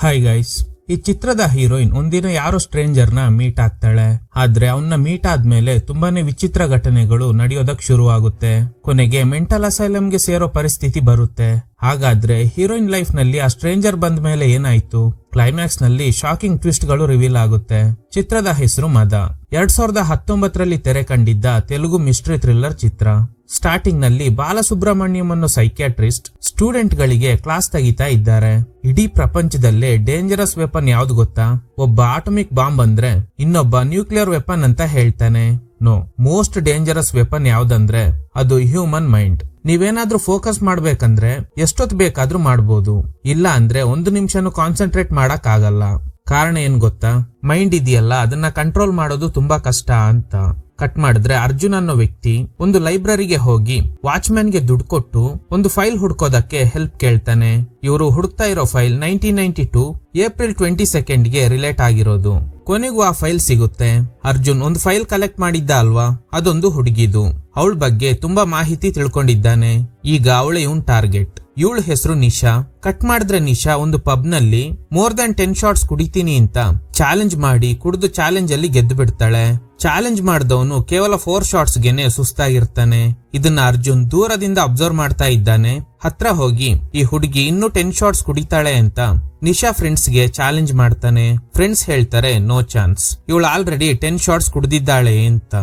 Hi guys, ಈ ಚಿತ್ರದ heroine ಒಂದಿನ ಯಾರೋ ಸ್ಟ್ರೇಂಜರ್ ನ ಮೀಟ್ ಆಗ್ತಾಳೆ. ಆದ್ರೆ ಅವನ್ನ ಮೀಟ್ ಆದ್ಮೇಲೆ ತುಂಬಾನೇ ವಿಚಿತ್ರ ಘಟನೆಗಳು ನಡೆಯೋದಕ್ ಶುರುವಾಗುತ್ತೆ. ಕೊನೆಗೆ ಮೆಂಟಲ್ ಅಸೈಲಂಗೆ ಸೇರೋ ಪರಿಸ್ಥಿತಿ ಬರುತ್ತೆ. ಹಾಗಾದ್ರೆ ಹೀರೋಯಿನ್ ಲೈಫ್ ನಲ್ಲಿ ಆ ಸ್ಟ್ರೇಂಜರ್ ಬಂದ ಮೇಲೆ ಏನಾಯ್ತು? ಕ್ಲೈಮ್ಯಾಕ್ಸ್ ನಲ್ಲಿ ಶಾಕಿಂಗ್ ಟ್ವಿಸ್ಟ್ ಗಳು ರಿವೀಲ್ ಆಗುತ್ತೆ. ಚಿತ್ರದ ಹೆಸರು ಮದ. 2019ರಲ್ಲಿ ತೆರೆ ಕಂಡಿದ್ದ ತೆಲುಗು ಮಿಸ್ಟ್ರಿ ಥ್ರಿಲ್ಲರ್ ಚಿತ್ರ. ಸ್ಟಾರ್ಟಿಂಗ್ ನಲ್ಲಿ ಬಾಲಸುಬ್ರಹ್ಮಣ್ಯಂ ಅನ್ನೋ ಸೈಕ್ಯಾಟ್ರಿಸ್ಟ್ ಸ್ಟೂಡೆಂಟ್ ಗಳಿಗೆ ಕ್ಲಾಸ್ ತೆಗಿತಾ ಇದ್ದಾರೆ. ಇಡೀ ಪ್ರಪಂಚದಲ್ಲೇ ಡೇಂಜರಸ್ ವೆಪನ್ ಯಾವ್ದು ಗೊತ್ತಾ? ಒಬ್ಬ ಆಟಮಿಕ್ ಬಾಂಬ್ ಅಂದ್ರೆ ಇನ್ನೊಬ್ಬ ನ್ಯೂಕ್ಲಿಯರ್ ವೆಪನ್ ಅಂತ ಹೇಳ್ತಾನೆ. ನೋ, ಮೋಸ್ಟ್ ಡೇಂಜರಸ್ ವೆಪನ್ ಯಾವ್ದಂದ್ರೆ ಅದು ಹ್ಯೂಮನ್ ಮೈಂಡ್. ನೀವೇನಾದ್ರೂ ಫೋಕಸ್ ಮಾಡ್ಬೇಕಂದ್ರೆ ಎಷ್ಟೊತ್ತು ಬೇಕಾದ್ರೂ ಮಾಡ್ಬೋದು, ಇಲ್ಲ ಅಂದ್ರೆ 1 ನಿಮಿಷನೂ ಕಾನ್ಸಂಟ್ರೇಟ್ ಮಾಡಕ್ ಆಗಲ್ಲ. ಕಾರಣ ಏನ್ ಗೊತ್ತಾ? ಮೈಂಡ್ ಇದೆಯಲ್ಲ, ಅದನ್ನ ಕಂಟ್ರೋಲ್ ಮಾಡೋದು ತುಂಬಾ ಕಷ್ಟ ಅಂತ. ಕಟ್ ಮಾಡಿದ್ರೆ ಅರ್ಜುನ್ ಅನ್ನೋ ವ್ಯಕ್ತಿ ಒಂದು ಲೈಬ್ರರಿಗೆ ಹೋಗಿ ವಾಚ್ಮ್ಯಾನ್ ಗೆ ದುಡ್ಡು ಕೊಟ್ಟು ಒಂದು ಫೈಲ್ ಹುಡ್ಕೋದಕ್ಕೆ ಹೆಲ್ಪ್ ಕೇಳ್ತಾನೆ. ಇವರು ಹುಡುಕ್ತಾ ಇರೋ ಫೈಲ್ 1992 ಏಪ್ರಿಲ್ 22 ಗೆ ರಿಲೇಟ್ ಆಗಿರೋದು. ಕೊನೆಗೂ ಆ ಫೈಲ್ ಸಿಗುತ್ತೆ. ಅರ್ಜುನ್ ಒಂದು ಫೈಲ್ ಕಲೆಕ್ಟ್ ಮಾಡಿದ್ದ ಅಲ್ವಾ, ಅದೊಂದು ಹುಡುಗಿದು. ಅವಳ ಬಗ್ಗೆ ತುಂಬಾ ಮಾಹಿತಿ ತಿಳ್ಕೊಂಡಿದ್ದಾನೆ. ಈಗ ಅವಳೆ ಇವನ್ ಟಾರ್ಗೆಟ್. ಇವಳ ಹೆಸರು ನಿಶಾ. ಕಟ್ ಮಾಡಿದ್ರೆ ನಿಶಾ ಒಂದು ಪಬ್ ನಲ್ಲಿ ಮೋರ್ ದನ್ 10 ಶಾಟ್ಸ್ ಕುಡಿತೀನಿ ಅಂತ ಚಾಲೆಂಜ್ ಮಾಡಿ ಕುಡಿದು ಚಾಲೆಂಜ್ ಅಲ್ಲಿ ಗೆದ್ದು ಬಿಡ್ತಾಳೆ. ಚಾಲೆಂಜ್ ಮಾಡಿದವನು ಕೇವಲ 4 ಶಾಟ್ಸ್ ಗೆನೆ ಸುಸ್ತಾಗಿರ್ತಾನೆ. ಇದನ್ನ ಅರ್ಜುನ್ ದೂರದಿಂದ ಅಬ್ಸರ್ವ್ ಮಾಡ್ತಾ ಇದ್ದಾನೆ. ಹತ್ರ ಹೋಗಿ ಈ ಹುಡುಗಿ ಇನ್ನೂ 10 ಶಾಟ್ಸ್ ಕುಡಿತಾಳೆ ಅಂತ ನಿಶಾ ಫ್ರೆಂಡ್ಸ್ ಗೆ ಚಾಲೆಂಜ್ ಮಾಡ್ತಾನೆ. ಫ್ರೆಂಡ್ಸ್ ಹೇಳ್ತಾರೆ ನೋ ಚಾನ್ಸ್, ಇವಳು ಆಲ್ರೆಡಿ 10 ಶಾಟ್ಸ್ ಕುಡಿದಿದ್ದಾಳೆ ಅಂತ.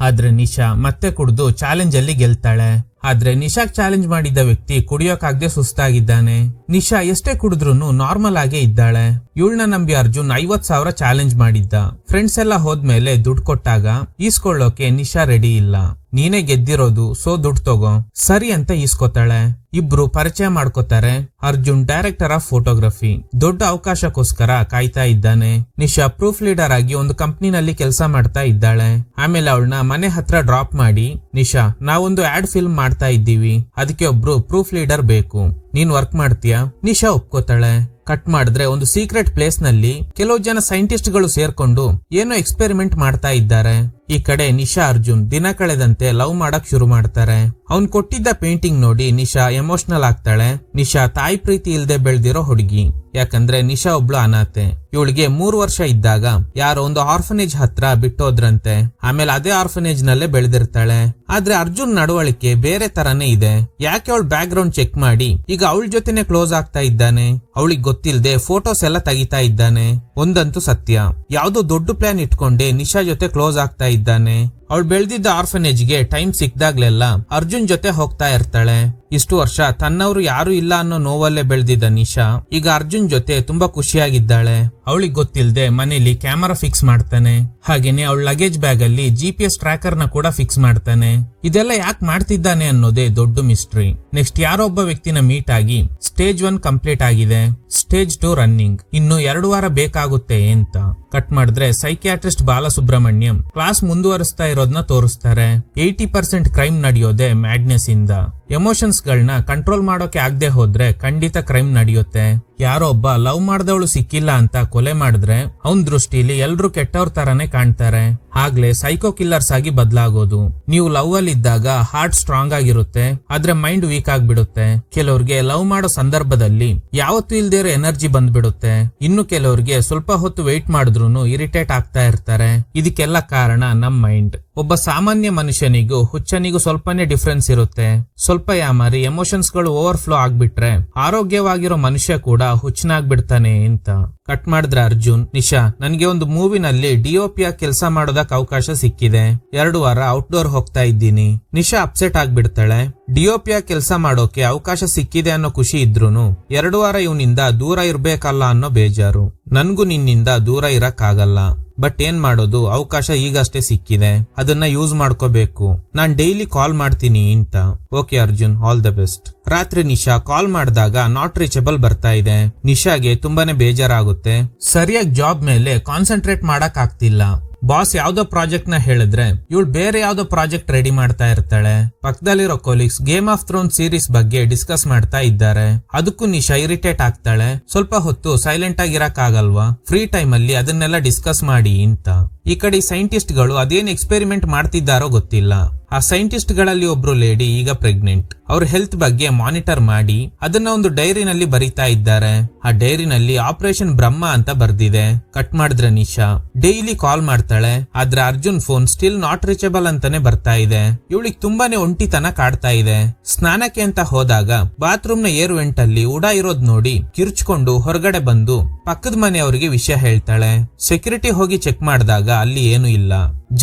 ಆದ್ರೆ ನಿಶಾ ಮತ್ತೆ ಕುಡಿದು ಚಾಲೆಂಜ್ ಅಲ್ಲಿ ಗೆಲ್ತಾಳೆ. ಆದ್ರೆ ನಿಶಾಗ್ ಚಾಲೆಂಜ್ ಮಾಡಿದ್ದ ವ್ಯಕ್ತಿ ಕುಡಿಯೋಕಾಗದೆ ಸುಸ್ತಾಗಿದ್ದಾನೆ. ನಿಶಾ ಎಷ್ಟೇ ಕುಡಿದ್ರು ನಾರ್ಮಲ್ ಆಗೇ ಇದ್ದಾಳೆ. ಇವಳನ್ನ ನಂಬಿ ಅರ್ಜುನ್ 50,000 ಚಾಲೆಂಜ್ ಮಾಡಿದ್ದ. ಫ್ರೆಂಡ್ಸ್ ಎಲ್ಲ ಹೋದ್ಮೇಲೆ ದುಡ್ಡು ಕೊಟ್ಟಾಗ ಈಸ್ಕೊಳ್ಳೋಕೆ ನಿಶಾ ರೆಡಿ ಇಲ್ಲ. ನೀನೇ ಗೆದ್ದಿರೋದು, ಸೊ ದುಡ್ಡು ತಗೋ ಸರಿ ಅಂತ ಈಸ್ಕೊತಾಳೆ. ಇಬ್ರು ಪರಿಚಯ ಮಾಡ್ಕೋತಾರೆ. Arjun director of photography. ದೊಡ್ಡ ಅವಕಾಶಕ್ಕೋಸ್ಕರ ಕಾಯ್ತಾ ಇದ್ದಾನೆ. ನಿಶಾ ಪ್ರೂಫ್ ಲೀಡರ್ ಆಗಿ ಒಂದು ಕಂಪ್ನಿನಲ್ಲಿ ಕೆಲಸ ಮಾಡ್ತಾ ಇದ್ದಾಳೆ. ಆಮೇಲೆ ಅವಳನ್ನ ಮನೆ ಹತ್ರ ಡ್ರಾಪ್ ಮಾಡಿ, ನಿಶಾ ನಾವೊಂದು ಆಡ್ ಫಿಲ್ಮ್ ಮಾಡ್ತಾ ಇದ್ದೀವಿ, ಅದಕ್ಕೆ ಒಬ್ರು ಪ್ರೂಫ್ ಲೀಡರ್ ಬೇಕು, ನೀನ್ ವರ್ಕ್ ಮಾಡ್ತೀಯಾ? ನಿಶಾ ಒಪ್ಕೋತಾಳೆ. ಕಟ್ ಮಾಡಿದ್ರೆ ಒಂದು ಸೀಕ್ರೆಟ್ ಪ್ಲೇಸ್ ನಲ್ಲಿ ಕೆಲವು ಜನ ಸೈಂಟಿಸ್ಟ್ ಗಳು ಸೇರ್ಕೊಂಡು ಏನೋ ಎಕ್ಸ್ಪೆರಿಮೆಂಟ್ ಮಾಡ್ತಾ ಇದ್ದಾರೆ. ಈ ಕಡೆ ನಿಶಾ ಅರ್ಜುನ್ ದಿನ ಕಳೆದಂತೆ ಲವ್ ಮಾಡಕ್ ಶುರು ಮಾಡ್ತಾರೆ. ಅವ್ನ್ ಕೊಟ್ಟಿದ್ದ ಪೇಂಟಿಂಗ್ ನೋಡಿ ನಿಶಾ ಎಮೋಷನಲ್ ಆಗ್ತಾಳೆ. ನಿಶಾ ತಾಯಿ ಪ್ರೀತಿ ಇಲ್ದೆ ಬೆಳ್ದಿರೋ ಹುಡುಗಿ. ಯಾಕಂದ್ರೆ ನಿಶಾ ಒಬ್ಳು ಅನಾಥೆ. ಇವಳಿಗೆ 3 ವರ್ಷ ಇದ್ದಾಗ ಯಾರೋ ಒಂದು ಆರ್ಫನೇಜ್ ಹತ್ರ ಬಿಟ್ಟೋದ್ರಂತೆ. ಆಮೇಲೆ ಅದೇ ಆರ್ಫನೇಜ್ ನಲ್ಲೇ ಬೆಳೆದಿರ್ತಾಳೆ. ಆದ್ರೆ ಅರ್ಜುನ್ ನಡವಳಿಕೆ ಬೇರೆ ತರಾನೇ ಇದೆ. ಯಾಕೆ ಅವಳ ಬ್ಯಾಕ್ ಗ್ರೌಂಡ್ ಚೆಕ್ ಮಾಡಿ ಈಗ ಅವಳ ಜೊತೆನೆ ಕ್ಲೋಸ್ ಆಗ್ತಾ ಇದ್ದಾನೆ. ಅವಳಿಗೆ ಗೊತ್ತಿಲ್ಲದೆ ಫೋಟೋಸ್ ಎಲ್ಲ ತೆಗಿತಾ ಇದ್ದಾನೆ. ಒಂದಂತೂ ಸತ್ಯ, ಯಾವ್ದೋ ದೊಡ್ಡ ಪ್ಲಾನ್ ಇಟ್ಕೊಂಡೆ ನಿಶಾ ಜೊತೆ ಕ್ಲೋಸ್ ಆಗ್ತಾ ಇದ್ದಾನೆ. ಅವಳು ಬೆಳೆದಿದ್ದ ಆರ್ಫನೇಜ್ ಗೆ ಟೈಮ್ ಸಿಕ್ದಾಗ್ಲೆಲ್ಲ ಅರ್ಜುನ್ ಜೊತೆ ಹೋಗ್ತಾ ಇರ್ತಾಳೆ. ಇಷ್ಟು ವರ್ಷ ತನ್ನವರು ಯಾರು ಇಲ್ಲ ಅನ್ನೋ ನೋವಲ್ಲೇ ಬೆಳೆದಿದ್ದ ನಿಶಾ ಈಗ ಅರ್ಜುನ್ ಜೊತೆ ತುಂಬಾ ಖುಷಿಯಾಗಿದ್ದಾಳೆ. ಅವಳಿಗೆ ಗೊತ್ತಿಲ್ಲದೆ ಮನೇಲಿ ಕ್ಯಾಮರಾ ಫಿಕ್ಸ್ ಮಾಡ್ತಾನೆ. ಹಾಗೇನೆ ಅವಳ ಲಗೇಜ್ ಬ್ಯಾಗ್ ಅಲ್ಲಿ GPS ಟ್ರ್ಯಾಕರ್ ನ ಕೂಡ ಫಿಕ್ಸ್ ಮಾಡ್ತಾನೆ. ಇದೆಲ್ಲ ಯಾಕೆ ಮಾಡ್ತಿದ್ದಾನೆ ಅನ್ನೋದೇ ದೊಡ್ಡ ಮಿಸ್ಟ್ರಿ. ನೆಕ್ಸ್ಟ್ ಯಾರೋ ಒಬ್ಬ ವ್ಯಕ್ತಿನ ಮೀಟ್ ಆಗಿ ಸ್ಟೇಜ್ 1 ಕಂಪ್ಲೀಟ್ ಆಗಿದೆ, ಸ್ಟೇಜ್ 2 ರನ್ನಿಂಗ್, ಇನ್ನು 2 ವಾರ ಬೇಕಾಗುತ್ತೆ ಅಂತ. ಕಟ್ ಮಾಡಿದ್ರೆ ಸೈಕ್ಯಾಟ್ರಿಸ್ಟ್ ಬಾಲಸುಬ್ರಹ್ಮಣ್ಯಂ ಕ್ಲಾಸ್ ಮುಂದುವರಿಸ್ತಾ ಇರೋದನ್ನ ತೋರಿಸ್ತಾರೆ. 80% ಕ್ರೈಮ್ ನಡೆಯೋದೆ ಮ್ಯಾಡ್ನೆಸ್ ಇಂದ. ಎಮೋಷನ್ಸ್ ಗಳನ್ನ ಕಂಟ್ರೋಲ್ ಮಾಡೋಕೆ ಆಗದೆ ಹೋದ್ರೆ ಖಂಡಿತ ಕ್ರೈಮ್ ನಡೆಯುತ್ತೆ. ಯಾರೋ ಒಬ್ಬ ಲವ್ ಮಾಡ್ದವಳು ಸಿಕ್ಕಿಲ್ಲ ಅಂತ ಕೊಲೆ ಮಾಡಿದ್ರೆ ಅವನ್ ದೃಷ್ಟಿಲಿ ಎಲ್ರು ಕೆಟ್ಟವ್ರ ತರಾನೇ ಕಾಣ್ತಾರೆ. ಆಗ್ಲೇ ಸೈಕೋ ಕಿಲ್ಲರ್ಸ್ ಆಗಿ ಬದಲಾಗೋದು. ನೀವು ಲವ್ ಅಲ್ಲಿ ಇದ್ದಾಗ ಹಾರ್ಟ್ ಸ್ಟ್ರಾಂಗ್ ಆಗಿರುತ್ತೆ, ಆದ್ರೆ ಮೈಂಡ್ ವೀಕ್ ಆಗ್ಬಿಡುತ್ತೆ. ಕೆಲವ್ರಿಗೆ ಲವ್ ಮಾಡೋ ಸಂದರ್ಭದಲ್ಲಿ ಯಾವತ್ತೂ ಇಲ್ದೇ ಇರೋ ಎನರ್ಜಿ ಬಂದ್ಬಿಡುತ್ತೆ. ಇನ್ನು ಕೆಲವ್ರಿಗೆ ಸ್ವಲ್ಪ ಹೊತ್ತು ವೆಯ್ಟ್ ಮಾಡಿದ್ರು ಇರಿಟೇಟ್ ಆಗ್ತಾ ಇರ್ತಾರೆ. ಇದಕ್ಕೆಲ್ಲ ಕಾರಣ ನಮ್ ಮೈಂಡ್. ಒಬ್ಬ ಸಾಮಾನ್ಯ ಮನುಷ್ಯನಿಗೂ ಹುಚ್ಚನಿಗೂ ಸ್ವಲ್ಪನೇ ಡಿಫ್ರೆನ್ಸ್ ಇರುತ್ತೆ. ಸ್ವಲ್ಪ ಯಾಮಾರಿ ಎಮೋಷನ್ಸ್ ಗಳು ಓವರ್ಫ್ಲೋ ಆಗ್ಬಿಟ್ರೆ ಆರೋಗ್ಯವಾಗಿರೋ ಮನುಷ್ಯ ಕೂಡ ಹುಚ್ಚನಾಗ್ಬಿಡ್ತಾನೆ ಅಂತ. ಕಟ್ ಮಾಡಿದ್ರೆ ಅರ್ಜುನ್, ನಿಶಾ ನನ್ಗೆ ಒಂದು ಮೂವಿನಲ್ಲಿ DOP ಕೆಲಸ ಮಾಡೋದಕ್ ಅವಕಾಶ ಸಿಕ್ಕಿದೆ, 2 ವಾರ ಔಟ್ಡೋರ್ ಹೋಗ್ತಾ ಇದ್ದೀನಿ. ನಿಶಾ ಅಪ್ಸೆಟ್ ಆಗ್ಬಿಡ್ತಾಳೆ. DOP ಕೆಲಸ ಮಾಡೋಕೆ ಅವಕಾಶ ಸಿಕ್ಕಿದೆ ಅನ್ನೋ ಖುಷಿ ಇದ್ರೂನು 2 ವಾರ ಇವನಿಂದ ದೂರ ಇರ್ಬೇಕಲ್ಲ ಅನ್ನೋ ಬೇಜಾರು. ನನ್ಗೂ ನಿನ್ನಿಂದ ದೂರ ಇರಕ್ ಆಗಲ್ಲ, ಬಟ್ ಏನ್ ಮಾಡೋದು, ಅವಕಾಶ ಈಗಷ್ಟೇ ಸಿಕ್ಕಿದೆ, ಅದನ್ನ ಯೂಸ್ ಮಾಡ್ಕೋಬೇಕು. ನಾನ್ ಡೈಲಿ ಕಾಲ್ ಮಾಡ್ತೀನಿ ಅಂತ. Okay Arjun, all the best. ರಾತ್ರಿ ನಿಶಾ ಕಾಲ್ ಮಾಡಿದಾಗ ನಾಟ್ ರೀಚಬಲ್ ಬರ್ತಾ ಇದೆ. ನಿಶಾಗೆ ತುಂಬಾನೇ ಬೇಜಾರಾಗುತ್ತೆ. ಸರಿಯಾಗಿ ಜಾಬ್ ಮೇಲೆ ಕಾನ್ಸಂಟ್ರೇಟ್ ಮಾಡಕ್ ಆಗ್ತಿಲ್ಲ. ಬಾಸ್ ಯಾವ್ದೋ ಪ್ರಾಜೆಕ್ಟ್ ನ ಹೇಳಿದ್ರೆ ಇವಳು ಬೇರೆ ಯಾವ್ದೋ ಪ್ರಾಜೆಕ್ಟ್ ರೆಡಿ ಮಾಡ್ತಾ ಇರ್ತಾಳೆ. ಪಕ್ಕದಲ್ಲಿರೋ colleagues game of Thrones series ಬಗ್ಗೆ ಡಿಸ್ಕಸ್ ಮಾಡ್ತಾ ಇದ್ದಾರೆ. ಅದಕ್ಕೂ ನಿಶಾ ಇರಿಟೇಟ್ ಆಗ್ತಾಳೆ. ಸ್ವಲ್ಪ ಹೊತ್ತು ಸೈಲೆಂಟ್ ಆಗಿರಕ್ ಆಗಲ್ವಾ? ಫ್ರೀ ಟೈಮ್ ಅಲ್ಲಿ ಅದನ್ನೆಲ್ಲ ಡಿಸ್ಕಸ್ ಮಾಡಿ ಅಂತ. ಈ ಕಡೆ ಸೈಂಟಿಸ್ಟ್ ಗಳು ಅದೇನ್ ಎಕ್ಸ್ಪೆರಿಮೆಂಟ್ ಮಾಡ್ತಿದ್ದಾರೋ ಗೊತ್ತಿಲ್ಲ. ಆ ಸೈಂಟಿಸ್ಟ್ ಗಳಲ್ಲಿ ಒಬ್ರು ಲೇಡಿ ಈಗ ಪ್ರೆಗ್ನೆಂಟ್. ಅವ್ರ ಹೆಲ್ತ್ ಬಗ್ಗೆ ಮಾನಿಟರ್ ಮಾಡಿ ಅದನ್ನ ಒಂದು ಡೈರಿನಲ್ಲಿ ಬರೀತಾ ಇದ್ದಾರೆ. ಆ ಡೈರಿನಲ್ಲಿ ಆಪರೇಷನ್ ಬ್ರಹ್ಮ ಅಂತ ಬರ್ದಿದೆ. ಕಟ್ ಮಾಡಿದ್ರೆ ನಿಶಾ ಡೈಲಿ ಕಾಲ್ ಮಾಡ್ತಾಳೆ, ಆದ್ರೆ Arjun phone still not reachable ಅಂತಾನೆ ಬರ್ತಾ ಇದೆ. ಇವಳಿಗೆ ತುಂಬಾನೇ ಒಂಟಿತನ ಕಾಡ್ತಾ ಇದೆ. ಸ್ನಾನಕ್ಕೆ ಅಂತ ಹೋದಾಗ ಬಾತ್ರೂಮ್ ನ ಏರ್ ವೆಂಟ್ ಅಲ್ಲಿ ಉಡ ಇರೋದ್ ನೋಡಿ ಕಿರ್ಚ್ಕೊಂಡು ಹೊರಗಡೆ ಬಂದು ಪಕ್ಕದ ಮನೆಯವರಿಗೆ ವಿಷಯ ಹೇಳ್ತಾಳೆ. ಸೆಕ್ಯೂರಿಟಿ ಹೋಗಿ ಚೆಕ್ ಮಾಡಿದಾಗ ಅಲ್ಲಿ ಏನು ಇಲ್ಲ.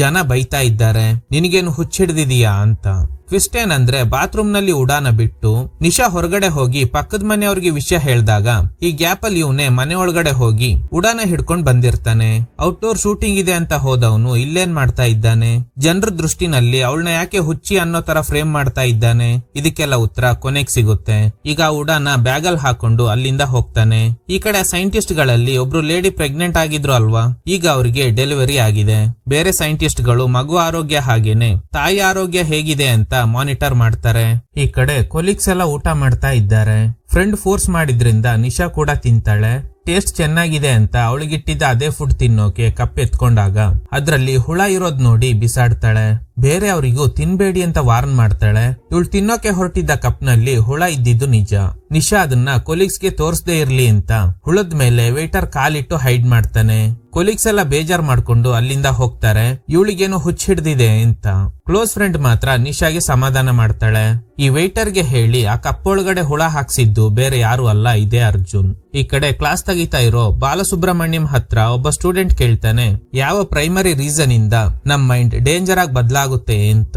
ಜನ ಬೈತಾ ಇದ್ದಾರೆ, ನಿನಗೇನು ಹುಚ್ಚಿಡ್ದಿದೀಯಾ ಅಂತ. ಟ್ವಿಸ್ಟ್ ಏನಂದ್ರೆ ಬಾತ್ರೂಮ್ ನಲ್ಲಿ ಉಡಾನ ಬಿಟ್ಟು ನಿಶಾ ಹೊರಗಡೆ ಹೋಗಿ ಪಕ್ಕದ ಮನೆಯವ್ರಿಗೆ ವಿಷಯ ಹೇಳ್ದಾಗ ಈ ಗ್ಯಾಪ್ ಅಲ್ಲಿ ಇವನೇ ಮನೆ ಒಳಗಡೆ ಹೋಗಿ ಉಡಾನ ಹಿಡ್ಕೊಂಡ್ ಬಂದಿರ್ತಾನೆ. ಔಟ್ಡೋರ್ ಶೂಟಿಂಗ್ ಇದೆ ಅಂತ ಹೋದವನು ಇಲ್ಲೇನ್ ಮಾಡ್ತಾ ಇದ್ದಾನೆ? ಜನರ ದೃಷ್ಟಿನಲ್ಲಿ ಅವಳನ್ನ ಯಾಕೆ ಹುಚ್ಚಿ ಅನ್ನೋ ತರ ಫ್ರೇಮ್ ಮಾಡ್ತಾ ಇದ್ದಾನೆ? ಇದಕ್ಕೆಲ್ಲ ಉತ್ತರ ಕೊನೆಗ್ ಸಿಗುತ್ತೆ. ಈಗ ಉಡಾನ ಬ್ಯಾಗಲ್ ಹಾಕೊಂಡು ಅಲ್ಲಿಂದ ಹೋಗ್ತಾನೆ. ಈ ಕಡೆ ಸೈಂಟಿಸ್ಟ್ ಗಳಲ್ಲಿ ಒಬ್ರು ಲೇಡಿ ಪ್ರೆಗ್ನೆಂಟ್ ಆಗಿದ್ರು ಅಲ್ವಾ, ಈಗ ಅವ್ರಿಗೆ ಡೆಲಿವರಿ ಆಗಿದೆ. ಬೇರೆ ಸೈಂಟಿಸ್ಟ್ ಗಳು ಮಗು ಆರೋಗ್ಯ ಹಾಗೇನೆ ತಾಯಿ ಆರೋಗ್ಯ ಹೇಗಿದೆ ಅಂತ ಮಾನಿಟರ್ ಮಾಡ್ತಾರೆ. ಈ ಕಡೆ ಕೊಲೀಗ್ಸ್ ಎಲ್ಲ ಊಟ ಮಾಡ್ತಾ ಇದ್ದಾರೆ. ಫ್ರೆಂಡ್ ಫೋರ್ಸ್ ಮಾಡಿದ್ರಿಂದ ನಿಶಾ ಕೂಡ ತಿಂತಾಳೆ. ಟೇಸ್ಟ್ ಚೆನ್ನಾಗಿದೆ ಅಂತ ಅವಳಿಗಿಟ್ಟಿದ್ದ ಅದೇ ಫುಡ್ ತಿನ್ನೋಕೆ ಕಪ್ ಎತ್ಕೊಂಡಾಗ ಅದ್ರಲ್ಲಿ ಹುಳ ಇರೋದ್ ನೋಡಿ ಬಿಸಾಡ್ತಾಳೆ. ಬೇರೆ ಅವರಿಗೂ ತಿನ್ಬೇಡಿ ಅಂತ ವಾರ್ನ್ ಮಾಡ್ತಾಳೆ. ಇವಳು ತಿನ್ನೋಕೆ ಹೊರಟಿದ್ದ ಕಪ್ ನಲ್ಲಿ ಹುಳ ಇದ್ದಿದ್ದು ನಿಜ. ನಿಶಾ ಅದನ್ನ ಕೊಲೀಗ್ಸ್ಗೆ ತೋರ್ಸದೇ ಇರ್ಲಿ ಅಂತ ಹುಳದ ಮೇಲೆ ವೇಟರ್ ಕಾಲಿಟ್ಟು ಹೈಡ್ ಮಾಡ್ತಾನೆ. ಕೊಲೀಗ್ಸ್ ಎಲ್ಲ ಬೇಜಾರ್ ಮಾಡ್ಕೊಂಡು ಅಲ್ಲಿಂದ ಹೋಗ್ತಾರೆ, ಇವಳಿಗೇನು ಹುಚ್ಚ ಹಿಡ್ದಿದೆ ಅಂತ. ಕ್ಲೋಸ್ ಫ್ರೆಂಡ್ ಮಾತ್ರ ನಿಶಾಗೆ ಸಮಾಧಾನ ಮಾಡ್ತಾಳೆ. ಈ ವೇಟರ್ಗೆ ಹೇಳಿ ಆ ಕಪ್ ಒಳಗಡೆ ಹುಳ ಹಾಕ್ಸಿದ್ದು ಬೇರೆ ಯಾರು ಅಲ್ಲ, ಇದೇ ಅರ್ಜುನ್. ಈ ಕಡೆ ಕ್ಲಾಸ್ ತೆಗಿತಾ ಇರೋ ಬಾಲಸುಬ್ರಹ್ಮಣ್ಯಂ ಹತ್ರ ಒಬ್ಬ ಸ್ಟೂಡೆಂಟ್ ಕೇಳ್ತಾನೆ, ಯಾವ ಪ್ರೈಮರಿ ರೀಸನ್ ಇಂದ ನಮ್ ಮೈಂಡ್ ಡೇಂಜರ್ ಆಗಿ ಬದಲಾಗುತ್ತೆ ಅಂತ.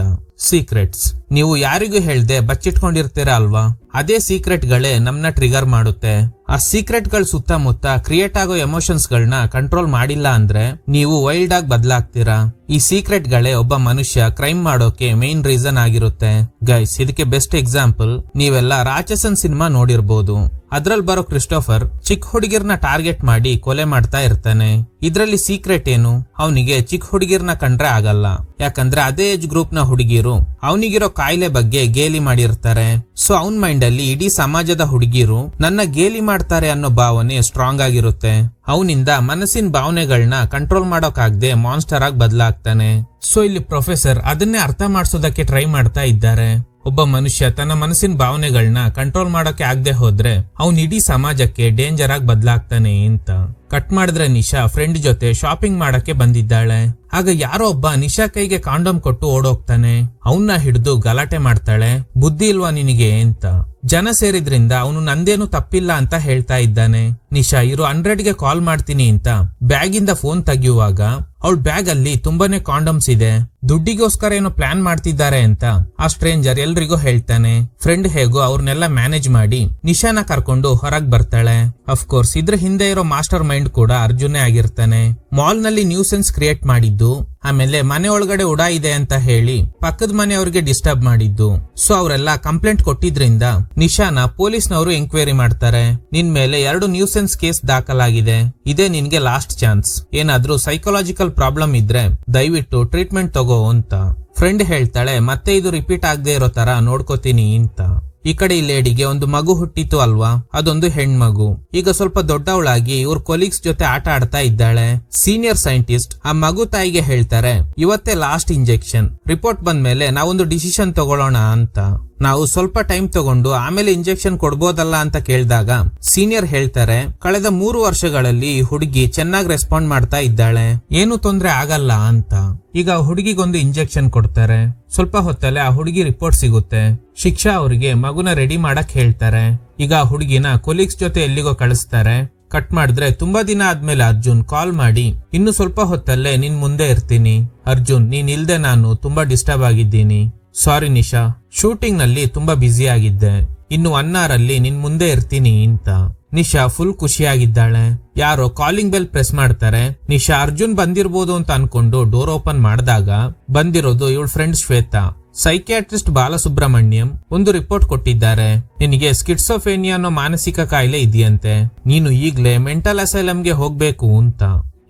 ಸೀಕ್ರೆಟ್ಸ್. ನೀವು ಯಾರಿಗೂ ಹೇಳ್ದೆ ಬಚ್ಚಿಟ್ಕೊಂಡಿರ್ತೀರ ಅಲ್ವಾ, ಅದೇ ಸೀಕ್ರೆಟ್ ಗಳೇ ನಮ್ನ ಟ್ರಿಗರ್ ಮಾಡುತ್ತೆ. ಆ ಸೀಕ್ರೆಟ್ ಗಳ ಸುತ್ತಮುತ್ತ ಕ್ರಿಯೇಟ್ ಆಗೋ ಎಮೋಷನ್ಸ್ ಗಳನ್ನ ಕಂಟ್ರೋಲ್ ಮಾಡಿಲ್ಲ ಅಂದ್ರೆ ನೀವು ವೈಲ್ಡ್ ಆಗಿ ಬದಲಾಗ್ತೀರಾ. ಈ ಸೀಕ್ರೆಟ್ ಗಳೇ ಒಬ್ಬ ಮನುಷ್ಯ ಕ್ರೈಮ್ ಮಾಡೋಕೆ ಮೇನ್ ರೀಸನ್ ಆಗಿರುತ್ತೆ. ಗೈಸ್, ಇದಕ್ಕೆ ಬೆಸ್ಟ್ ಎಕ್ಸಾಂಪಲ್ ನೀವೆಲ್ಲ ರಾಕ್ಷಸನ್ ಸಿನಿಮಾ ನೋಡಿರ್ಬೋದು. ಅದ್ರಲ್ಲಿ ಬರೋ ಕ್ರಿಸ್ಟೋಫರ್ ಚಿಕ್ಕ ಹುಡುಗಿರ್ನ ಟಾರ್ಗೆಟ್ ಮಾಡಿ ಕೊಲೆ ಮಾಡ್ತಾ ಇರ್ತಾನೆ. ಇದ್ರಲ್ಲಿ ಸೀಕ್ರೆಟ್ ಏನು? ಅವನಿಗೆ ಚಿಕ್ಕ ಹುಡುಗಿರ್ನ ಕಂಡ್ರೆ ಆಗಲ್ಲ, ಯಾಕಂದ್ರೆ ಅದೇ ಏಜ್ ಗ್ರೂಪ್ ನ ಹುಡುಗಿರು ಅವನಿಗಿರೋ ಕಾಯಿಲೆ ಬಗ್ಗೆ ಗೇಲಿ ಮಾಡಿರ್ತಾರೆ. ಸೊ ಅವನ್ ಮೈಂಡ್ ಅಲ್ಲಿ ಇಡೀ ಸಮಾಜದ ಹುಡುಗಿರು ನನ್ನ ಗೇಲಿ ಮಾಡ್ತಾರೆ ಅನ್ನೋ ಭಾವನೆ ಸ್ಟ್ರಾಂಗ್ ಆಗಿರುತ್ತೆ. ಅವನಿಂದ ಮನಸ್ಸಿನ ಭಾವನೆಗಳನ್ನ ಕಂಟ್ರೋಲ್ ಮಾಡೋಕಾಗದೆ ಮಾನ್ಸ್ಟರ್ ಆಗಿ ಬದಲಾಗ್ತಾನೆ. ಸೊ ಇಲ್ಲಿ ಪ್ರೊಫೆಸರ್ ಅದನ್ನೇ ಅರ್ಥ ಮಾಡಿಸೋದಕ್ಕೆ ಟ್ರೈ ಮಾಡ್ತಾ ಇದ್ದಾರೆ. ಒಬ್ಬ ಮನುಷ್ಯ ತನ್ನ ಮನಸ್ಸಿನ ಭಾವನೆಗಳನ್ನ ಕಂಟ್ರೋಲ್ ಮಾಡೋಕೆ ಆಗದೆ ಹೋದ್ರೆ ಅವನ್ ಇಡೀ ಸಮಾಜಕ್ಕೆ ಡೇಂಜರ್ ಆಗಿ ಬದಲಾಗ್ತಾನೆ ಅಂತ. ಕಟ್ ಮಾಡಿದ್ರೆ ನಿಶಾ ಫ್ರೆಂಡ್ ಜೊತೆ ಶಾಪಿಂಗ್ ಮಾಡಕ್ಕೆ ಬಂದಿದ್ದಾಳೆ. ಆಗ ಯಾರೋ ಒಬ್ಬ ನಿಶಾ ಕೈಗೆ ಕಾಂಡೋಮ್ ಕೊಟ್ಟು ಓಡೋಗ್ತಾನೆ. ಅವನ್ನ ಹಿಡಿದು ಗಲಾಟೆ ಮಾಡ್ತಾಳೆ, ಬುದ್ಧಿ ಇಲ್ವಾ ನಿನಗೆ ಅಂತ. ಜನ ಸೇರಿದ್ರಿಂದ ಅವನು ನಂದೇನು ತಪ್ಪಿಲ್ಲ ಅಂತ ಹೇಳ್ತಾ ಇದ್ದಾನೆ. ನಿಶಾ ಇರೋ 100ಗೆ ಕಾಲ್ ಮಾಡ್ತೀನಿ ಅಂತ ಬ್ಯಾಗ್ ಇಂದ ಫೋನ್ ತೆಗೆಯುವಾಗ ಅವಳ ಬ್ಯಾಗ್ ಅಲ್ಲಿ ತುಂಬಾನೇ ಕಾಂಡಮ್ಸ್ ಇದೆ. ದುಡ್ಡಿಗೋಸ್ಕರ ಏನೋ ಪ್ಲಾನ್ ಮಾಡ್ತಿದ್ದಾರೆ ಅಂತ ಆ ಸ್ಟ್ರೇಂಜರ್ ಎಲ್ರಿಗೂ ಹೇಳ್ತಾನೆ. ಫ್ರೆಂಡ್ ಹೇಗೋ ಅವ್ರನ್ನೆಲ್ಲ ಮ್ಯಾನೇಜ್ ಮಾಡಿ ನಿಶಾನ ಕರ್ಕೊಂಡು ಹೊರಗ್ ಬರ್ತಾಳೆ. ಅಫ್ಕೋರ್ಸ್ ಇದ್ರ ಹಿಂದೆ ಇರೋ ಮಾಸ್ಟರ್ ಮೈಂಡ್ ಕೂಡ ಅರ್ಜುನೇ ಆಗಿರ್ತಾನೆ. ಮಾಲ್ ನಲ್ಲಿ ನ್ಯೂಸೆನ್ಸ್ ಕ್ರಿಯೇಟ್ ಮಾಡಿದ್ದು, ಆಮೇಲೆ ಮನೆ ಒಳಗಡೆ ಉಡಾ ಇದೆ ಅಂತ ಹೇಳಿ ಪಕ್ಕದ ಮನೆಯವ್ರಿಗೆ ಡಿಸ್ಟರ್ಬ್ ಮಾಡಿದ್ದು. ಸೊ ಅವರೆಲ್ಲ ಕಂಪ್ಲೇಂಟ್ ಕೊಟ್ಟಿದ್ರಿಂದ ನಿಶಾನ ಪೊಲೀಸ್ನವರು ಎಂಕ್ವೈರಿ ಮಾಡ್ತಾರೆ. ನಿನ್ ಮೇಲೆ 2 ನ್ಯೂಸೆನ್ಸ್ ಕೇಸ್ ದಾಖಲಾಗಿದೆ, ಇದೇ ನಿನ್ಗೆ ಲಾಸ್ಟ್ ಚಾನ್ಸ್. ಏನಾದ್ರೂ ಸೈಕಾಲಜಿಕಲ್ ಪ್ರಾಬ್ಲಮ್ ಇದ್ರೆ ದಯವಿಟ್ಟು ಟ್ರೀಟ್ಮೆಂಟ್ ತಗೋ ಅಂತ. ಫ್ರೆಂಡ್ ಹೇಳ್ತಾಳೆ, ಮತ್ತೆ ಇದು ರಿಪೀಟ್ ಆಗದೆ ಇರೋ ತರ ನೋಡ್ಕೋತೀನಿ ಅಂತ. ಈ ಕಡೆ ಈ ಲೇಡಿಗೆ ಒಂದು ಮಗು ಹುಟ್ಟಿತ್ತು ಅಲ್ವಾ, ಅದೊಂದು ಹೆಣ್ಮಗು. ಈಗ ಸ್ವಲ್ಪ ದೊಡ್ಡವಳಾಗಿ ಇವ್ರ ಕೊಲೀಗ್ಸ್ ಜೊತೆ ಆಟ ಆಡ್ತಾ ಇದ್ದಾಳೆ. ಸೀನಿಯರ್ ಸೈಂಟಿಸ್ಟ್ ಆ ಮಗು ತಾಯಿಗೆ ಹೇಳ್ತಾರೆ, ಇವತ್ತೇ ಲಾಸ್ಟ್ ಇಂಜೆಕ್ಷನ್, ರಿಪೋರ್ಟ್ ಬಂದ್ಮೇಲೆ ನಾವೊಂದು ಡಿಸಿಷನ್ ತಗೊಳ್ಳೋಣ ಅಂತ. ನಾವು ಸ್ವಲ್ಪ ಟೈಮ್ ತಗೊಂಡು ಆಮೇಲೆ ಇಂಜೆಕ್ಷನ್ ಕೊಡ್ಬೋದಲ್ಲ ಅಂತ ಕೇಳಿದಾಗ ಸೀನಿಯರ್ ಹೇಳ್ತಾರೆ, ಕಳೆದ 3 ವರ್ಷಗಳಲ್ಲಿ ಈ ಹುಡುಗಿ ಚೆನ್ನಾಗಿ ರೆಸ್ಪಾಂಡ್ ಮಾಡ್ತಾ ಇದ್ದಾಳೆ, ಏನು ತೊಂದ್ರೆ ಆಗಲ್ಲ ಅಂತ. ಈಗ ಹುಡುಗಿಗೊಂದು ಇಂಜೆಕ್ಷನ್ ಕೊಡ್ತಾರೆ. ಸ್ವಲ್ಪ ಹೊತ್ತಲ್ಲೇ ಆ ಹುಡುಗಿ ರಿಪೋರ್ಟ್ ಸಿಗುತ್ತೆ. ಶಿಕ್ಷಾ ಅವರಿಗೆ ಮಗುನ ರೆಡಿ ಮಾಡಕ್ ಹೇಳ್ತಾರೆ. ಈಗ ಆ ಹುಡುಗಿನ ಕೊಲೀಗ್ಸ್ ಜೊತೆ ಎಲ್ಲಿಗೋ ಕಳಿಸ್ತಾರೆ. ಕಟ್ ಮಾಡಿದ್ರೆ ತುಂಬಾ ದಿನ ಆದ್ಮೇಲೆ ಅರ್ಜುನ್ ಕಾಲ್ ಮಾಡಿ, ಇನ್ನು ಸ್ವಲ್ಪ ಹೊತ್ತಲ್ಲೇ ನಿನ್ ಮುಂದೆ ಇರ್ತೀನಿ. ಅರ್ಜುನ್, ನೀನ್ ಇಲ್ದೆ ನಾನು ತುಂಬಾ ಡಿಸ್ಟರ್ಬ್ ಆಗಿದ್ದೀನಿ. ಸಾರಿ ನಿಶಾ, ಶೂಟಿಂಗ್ ನಲ್ಲಿ ತುಂಬಾ ಬ್ಯುಸಿ ಆಗಿದ್ದೆ, ಇನ್ನು 1 hour ಅಲ್ಲಿ ನಿನ್ ಮುಂದೆ ಇರ್ತೀನಿ ಅಂತ. ನಿಶಾ ಫುಲ್ ಖುಷಿಯಾಗಿದ್ದಾಳೆ. ಯಾರೋ ಕಾಲಿಂಗ್ ಬೆಲ್ ಪ್ರೆಸ್ ಮಾಡ್ತಾರೆ. ನಿಶಾ ಅರ್ಜುನ್ ಬಂದಿರ್ಬೋದು ಅಂತ ಅನ್ಕೊಂಡು ಡೋರ್ ಓಪನ್ ಮಾಡಿದಾಗ ಬಂದಿರೋದು ಇವಳ ಫ್ರೆಂಡ್ ಶ್ವೇತಾ. ಸೈಕಿಯಾಟ್ರಿಸ್ಟ್ ಬಾಲಸುಬ್ರಹ್ಮಣ್ಯಂ ಒಂದು ರಿಪೋರ್ಟ್ ಕೊಟ್ಟಿದ್ದಾರೆ. ನಿನಗೆ ಸ್ಕಿಟ್ಸೋಫೇನಿಯಾ ಅನ್ನೋ ಮಾನಸಿಕ ಕಾಯಿಲೆ ಇದೆಯಂತೆ, ನೀನು ಈಗ್ಲೇ ಮೆಂಟಲ್ ಅಸೈಲಂಗೆ ಹೋಗ್ಬೇಕು ಅಂತ.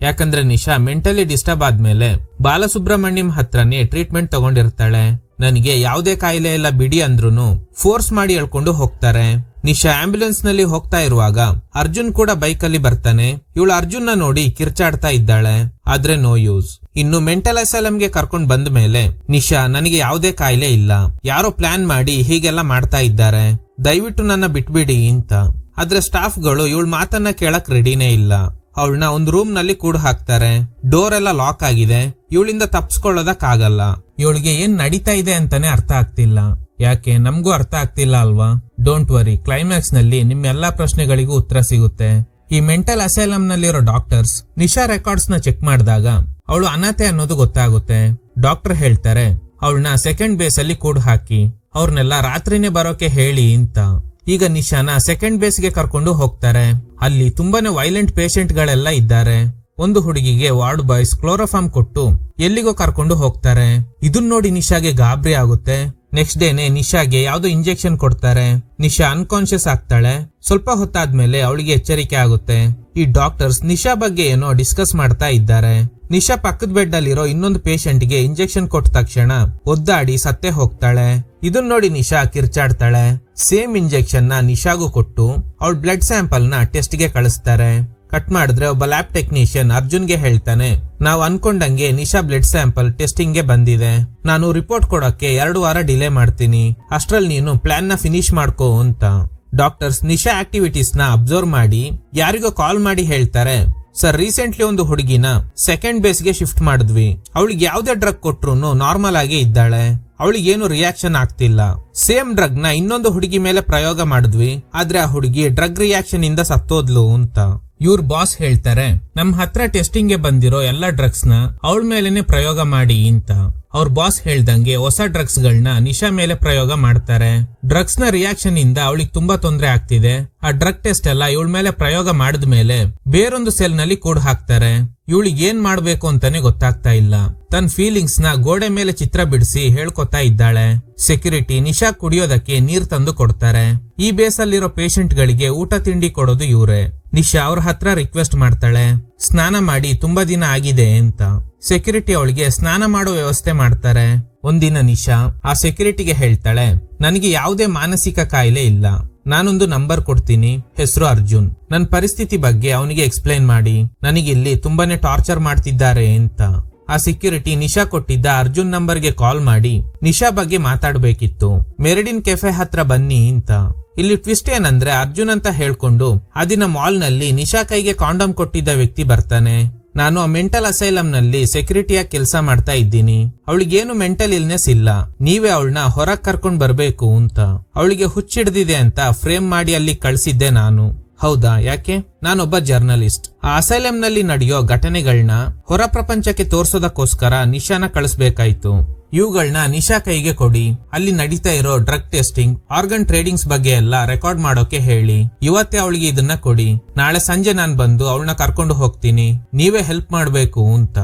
ಯಾಕಂದ್ರೆ ನಿಶಾ ಮೆಂಟಲಿ ಡಿಸ್ಟರ್ಬ್ ಆದ್ಮೇಲೆ ಬಾಲಸುಬ್ರಹ್ಮಣ್ಯಂ ಹತ್ರನೇ ಟ್ರೀಟ್ಮೆಂಟ್ ತಗೊಂಡಿರ್ತಾಳೆ. ನನಗೆ ಯಾವುದೇ ಕಾಯಿಲೆ ಇಲ್ಲ ಬಿಡಿ ಅಂದ್ರೂನು ಫೋರ್ಸ್ ಮಾಡಿ ಹೇಳ್ಕೊಂಡು ಹೋಗ್ತಾರೆ. ನಿಶಾ ಆಂಬ್ಯುಲೆನ್ಸ್ ನಲ್ಲಿ ಹೋಗ್ತಾ ಇರುವಾಗ ಅರ್ಜುನ್ ಕೂಡ ಬೈಕ್ ಅಲ್ಲಿ ಬರ್ತಾನೆ. ಇವಳು ಅರ್ಜುನ್ ನ ನೋಡಿ ಕಿರ್ಚಾಡ್ತಾ ಇದ್ದಾಳೆ. ಆದ್ರೆ ನೋ ಯೂಸ್. ಇನ್ನು ಮೆಂಟಲ್ ಅಸೈಲಂಗೆ ಕರ್ಕೊಂಡ್ ಬಂದ ಮೇಲೆ ನಿಶಾ, ನನಗೆ ಯಾವುದೇ ಕಾಯಿಲೆ ಇಲ್ಲ, ಯಾರೋ ಪ್ಲಾನ್ ಮಾಡಿ ಹೀಗೆಲ್ಲ ಮಾಡ್ತಾ ಇದ್ದಾರೆ, ದಯವಿಟ್ಟು ನನ್ನ ಬಿಟ್ಬಿಡಿ ಅಂತ. ಆದ್ರೆ ಸ್ಟಾಫ್ ಗಳು ಇವಳ ಮಾತನ್ನ ಕೇಳಕ್ ರೆಡಿನೇ ಇಲ್ಲ. ಅವಳನ್ನ ಒಂದ್ ರೂಮ್ ನಲ್ಲಿ ಕೂಡ ಹಾಕ್ತಾರೆ. ಡೋರ್ ಎಲ್ಲ ಲಾಕ್ ಆಗಿದೆ. ಇವಳಿಂದ ತಪ್ಸ್ಕೊಳ್ಳೋದಕ್ಕಾಗಲ್ಲ. ಇವಳಿಗೆ ಏನ್ ನಡೀತಾ ಇದೆ ಅಂತಾನೆ ಅರ್ಥ ಆಗ್ತಿಲ್ಲ. ಯಾಕೆ, ನಮ್ಗೂ ಅರ್ಥ ಆಗ್ತಿಲ್ಲ ಅಲ್ವಾ? ಡೋಂಟ್ ವರಿ, ಕ್ಲೈಮ್ಯಾಕ್ಸ್ ನಲ್ಲಿ ನಿಮ್ ಎಲ್ಲಾ ಪ್ರಶ್ನೆಗಳಿಗೂ ಉತ್ತರ ಸಿಗುತ್ತೆ. ಈ ಮೆಂಟಲ್ ಅಸೈಲಂ ನಲ್ಲಿರೋ ಡಾಕ್ಟರ್ಸ್ ನಿಶಾ ರೆಕಾರ್ಡ್ಸ್ ನ ಚೆಕ್ ಮಾಡಿದಾಗ ಅವಳು ಅನಾಥೆ ಅನ್ನೋದು ಗೊತ್ತಾಗುತ್ತೆ. ಡಾಕ್ಟರ್ ಹೇಳ್ತಾರೆ ಅವಳನ್ನ ಸೆಕೆಂಡ್ ಬೇಸ್ ಅಲ್ಲಿ ಕೂಡ ಹಾಕಿ, ಅವ್ರನ್ನೆಲ್ಲ ರಾತ್ರಿನೇ ಬರೋಕೆ ಹೇಳಿ ಅಂತ. ಈಗ ನಿಶಾನ ಸೆಕೆಂಡ್ ಬೇಸ್ಗೆ ಕರ್ಕೊಂಡು ಹೋಗ್ತಾರೆ. ಅಲ್ಲಿ ತುಂಬಾನೇ ವೈಲೆಂಟ್ ಪೇಷಂಟ್ ಗಳೆಲ್ಲ ಇದ್ದಾರೆ. ಒಂದು ಹುಡುಗಿಗೆ ವಾರ್ಡ್ ಬಾಯ್ಸ್ ಕ್ಲೋರೋಫಾರ್ಮ್ ಕೊಟ್ಟು ಎಲ್ಲಿಗೋ ಕರ್ಕೊಂಡು ಹೋಗ್ತಾರೆ. ಇದನ್ ನೋಡಿ ನಿಶಾಗೆ ಗಾಬರಿ ಆಗುತ್ತೆ. ನೆಕ್ಸ್ಟ್ ಡೇನೆ ನಿಶಾಗೆ ಯಾವ್ದೋ ಇಂಜೆಕ್ಷನ್ ಕೊಡ್ತಾರೆ. ನಿಶಾ ಅನ್ಕಾನ್ಶಿಯಸ್ ಆಗ್ತಾಳೆ. ಸ್ವಲ್ಪ ಹೊತ್ತಾದ್ಮೇಲೆ ಅವಳಿಗೆ ಎಚ್ಚರಿಕೆ ಆಗುತ್ತೆ. ಈ ಡಾಕ್ಟರ್ಸ್ ನಿಶಾ ಬಗ್ಗೆ ಏನೋ ಡಿಸ್ಕಸ್ ಮಾಡ್ತಾ ಇದ್ದಾರೆ. ನಿಶಾ ಪಕ್ಕದ ಬೆಡ್ ಅಲ್ಲಿರೋ ಇನ್ನೊಂದು ಪೇಷಂಟ್ ಗೆ ಇಂಜೆಕ್ಷನ್ ಕೊಟ್ಟ ತಕ್ಷಣ ಒದ್ದಾಡಿ ಸತ್ತೇ ಹೋಗ್ತಾಳೆ. ಇದನ್ ನೋಡಿ ನಿಶಾ ಕಿರ್ಚಾಡ್ತಾಳೆ. ಸೇಮ್ ಇಂಜೆಕ್ಷನ್ ನ ನಿಶಾಗೂ ಕೊಟ್ಟು ಅವಳ ಬ್ಲಡ್ ಸ್ಯಾಂಪಲ್ ನ ಟೆಸ್ಟ್ ಗೆ ಕಳಿಸ್ತಾರೆ. ಕಟ್ ಮಾಡಿದ್ರೆ ಒಬ್ಬ ಲ್ಯಾಬ್ ಟೆಕ್ನಿಷಿಯನ್ ಅರ್ಜುನ್ಗೆ ಹೇಳ್ತಾನೆ, ನಾವು ಅನ್ಕೊಂಡಂಗೆ ನಿಶಾ ಬ್ಲಡ್ ಸ್ಯಾಂಪಲ್ ಟೆಸ್ಟಿಂಗ್ ಗೆ ಬಂದಿದೆ. ನಾನು ರಿಪೋರ್ಟ್ ಕೊಡೋಕೆ 2 ವಾರ ಡಿಲೇ ಮಾಡ್ತೀನಿ. ಅಷ್ಟ್ರಲ್ಲಿ ನೀನು ಪ್ಲಾನ್ ನ ಫಿನಿಶ್ ಮಾಡ್ಕೋ ಅಂತ. ಡಾಕ್ಟರ್ಸ್ ನಿಶಾ ಆಕ್ಟಿವಿಟೀಸ್ ನ ಅಬ್ಸರ್ವ್ ಮಾಡಿ ಯಾರಿಗೋ ಕಾಲ್ ಮಾಡಿ ಹೇಳ್ತಾರೆ, ಸರ್, ರೀಸೆಂಟ್ಲಿ ಒಂದು ಹುಡುಗಿನ ಸೆಕೆಂಡ್ ಬೇಸ್ ಗೆ ಶಿಫ್ಟ್ ಮಾಡಿದ್ವಿ. ಅವಳಿಗೆ ಯಾವ್ದೇ ಡ್ರಗ್ ಕೊಟ್ರು ನಾರ್ಮಲ್ ಆಗಿ ಇದ್ದಾಳೆ. ಅವಳಿಗೆ ಏನು ರಿಯಾಕ್ಷನ್ ಆಗ್ತಿಲ್ಲ. ಸೇಮ್ ಡ್ರಗ್ ನ ಇನ್ನೊಂದು ಹುಡುಗಿ ಮೇಲೆ ಪ್ರಯೋಗ ಮಾಡಿದ್ವಿ. ಆದ್ರೆ ಆ ಹುಡುಗಿ ಡ್ರಗ್ ರಿಯಾಕ್ಷನ್ ಇಂದ ಸತ್ತೋದ್ಲು ಅಂತ. ಇವ್ರ ಬಾಸ್ ಹೇಳ್ತಾರೆ, ನಮ್ ಹತ್ರ ಟೆಸ್ಟಿಂಗ್ ಗೆ ಬಂದಿರೋ ಎಲ್ಲಾ ಡ್ರಗ್ಸ್ ನ ಅವಳ ಮೇಲೆನೆ ಪ್ರಯೋಗ ಮಾಡಿ ಅಂತ. ಅವ್ರ ಬಾಸ್ ಹೇಳ್ದಂಗೆ ಹೊಸ ಡ್ರಗ್ಸ್ ಗಳನ್ನ ನಿಶಾ ಮೇಲೆ ಪ್ರಯೋಗ ಮಾಡ್ತಾರೆ. ಡ್ರಗ್ಸ್ ನ ರಿಯಾಕ್ಷನ್ ಇಂದ ಅವಳಿಗೆ ತುಂಬಾ ತೊಂದರೆ ಆಗ್ತಿದೆ. ಆ ಡ್ರಗ್ ಟೆಸ್ಟ್ ಎಲ್ಲ ಇವಳ ಮೇಲೆ ಪ್ರಯೋಗ ಮಾಡಿದ್ಮೇಲೆ ಬೇರೊಂದು ಸೆಲ್ ನಲ್ಲಿ ಕೂಡ ಹಾಕ್ತಾರೆ. ಇವಳಿಗೆ ಏನ್ ಮಾಡ್ಬೇಕು ಅಂತಾನೆ ಗೊತ್ತಾಗ್ತಾ ಇಲ್ಲ. ತನ್ನ ಫೀಲಿಂಗ್ಸ್ ನ ಗೋಡೆ ಮೇಲೆ ಚಿತ್ರ ಬಿಡಿಸಿ ಹೇಳ್ಕೊತಾ ಇದ್ದಾಳೆ. ಸೆಕ್ಯೂರಿಟಿ ನಿಶಾ ಕುಡಿಯೋದಕ್ಕೆ ನೀರ್ ತಂದು ಕೊಡ್ತಾರೆ. ಈ ಬೇಸಲ್ಲಿರೋ ಪೇಷಂಟ್ ಗಳಿಗೆ ಊಟ ತಿಂಡಿ ಕೊಡೋದು ಇವ್ರೆ. ನಿಶಾ ಅವ್ರ ಹತ್ರ ರಿಕ್ವೆಸ್ಟ್ ಮಾಡ್ತಾಳೆ, ಸ್ನಾನ ಮಾಡಿ ತುಂಬಾ ದಿನ ಆಗಿದೆ ಅಂತ. ಸೆಕ್ಯೂರಿಟಿ ಅವಳಿಗೆ ಸ್ನಾನ ಮಾಡೋ ವ್ಯವಸ್ಥೆ ಮಾಡ್ತಾರೆ. ಒಂದಿನ ನಿಶಾ ಆ ಸೆಕ್ಯೂರಿಟಿಗೆ ಹೇಳ್ತಾಳೆ, ನನಗೆ ಯಾವುದೇ ಮಾನಸಿಕ ಕಾಯಿಲೆ ಇಲ್ಲ, ನಾನೊಂದು ನಂಬರ್ ಕೊಡ್ತೀನಿ, ಹೆಸರು ಅರ್ಜುನ್. ನನ್ನ ಪರಿಸ್ಥಿತಿ ಬಗ್ಗೆ ಅವನಿಗೆ ಎಕ್ಸ್ಪ್ಲೈನ್ ಮಾಡಿ, ನನಗಿಲ್ಲಿ ತುಂಬಾನೇ ಟಾರ್ಚರ್ ಮಾಡ್ತಿದ್ದಾರೆ ಅಂತ. ಆ ಸೆಕ್ಯೂರಿಟಿ ನಿಶಾ ಕೊಟ್ಟಿದ್ದ ಅರ್ಜುನ್ ನಂಬರ್ಗೆ ಕಾಲ್ ಮಾಡಿ ನಿಶಾ ಬಗ್ಗೆ ಮಾತಾಡ್ಬೇಕಿತ್ತು. ಮೆರಿಡಿನ್ ಕೆಫೆ ಹತ್ರ ಬನ್ನಿ ಅಂತ. ಇಲ್ಲಿ ಟ್ವಿಸ್ಟ್ ಏನಂದ್ರೆ ಅರ್ಜುನ್ ಅಂತ ಹೇಳ್ಕೊಂಡು ಆ ದಿನ ಮಾಲ್ ನಲ್ಲಿ ನಿಶಾ ಕೈಗೆ ಕಾಂಡೋಮ್ ಕೊಟ್ಟಿದ್ದ ವ್ಯಕ್ತಿ ಬರ್ತಾನೆ. ನಾನು ಆ ಮೆಂಟಲ್ ಅಸೈಲಂ ನಲ್ಲಿ ಸೆಕ್ಯೂರಿಟಿಯಾಗಿ ಕೆಲಸ ಮಾಡ್ತಾ ಇದ್ದೀನಿ. ಅವಳಿಗೇನು ಮೆಂಟಲ್ ಇಲ್ನೆಸ್ ಇಲ್ಲ, ನೀವೇ ಅವಳನ್ನ ಹೊರಗ್ ಕರ್ಕೊಂಡ್ ಬರ್ಬೇಕು ಅಂತ. ಅವಳಿಗೆ ಹುಚ್ಚಿಡ್ದಿದೆ ಅಂತ ಫ್ರೇಮ್ ಮಾಡಿ ಅಲ್ಲಿ ಕಳ್ಸಿದ್ದೆ ನಾನು. ಹೌದಾ, ಯಾಕೆ? ನಾನೊಬ್ಬ ಜರ್ನಲಿಸ್ಟ್. ಆ ಅಸೈಲಂ ನಲ್ಲಿ ನಡೆಯೋ ಘಟನೆಗಳನ್ನ ಹೊರ ಪ್ರಪಂಚಕ್ಕೆ ತೋರ್ಸೋದಕ್ಕೋಸ್ಕರ ನಿಶಾನ ಕಳಿಸ್ಬೇಕಾಯ್ತು. ಇವುಗಳನ್ನ ನಿಶಾ ಕೈಗೆ ಕೊಡಿ. ಅಲ್ಲಿ ನಡೀತಾ ಇರೋ ಡ್ರಗ್ ಟೆಸ್ಟಿಂಗ್, ಆರ್ಗನ್ ಟ್ರೇಡಿಂಗ್ಸ್ ಬಗ್ಗೆ ಎಲ್ಲ ರೆಕಾರ್ಡ್ ಮಾಡೋಕೆ ಹೇಳಿ. ಇವತ್ತೇ ಅವಳಿಗೆ ಇದನ್ನ ಕೊಡಿ. ನಾಳೆ ಸಂಜೆ ನಾನ್ ಬಂದು ಅವಳನ್ನ ಕರ್ಕೊಂಡು ಹೋಗ್ತೀನಿ. ನೀವೇ ಹೆಲ್ಪ್ ಮಾಡ್ಬೇಕು ಅಂತ.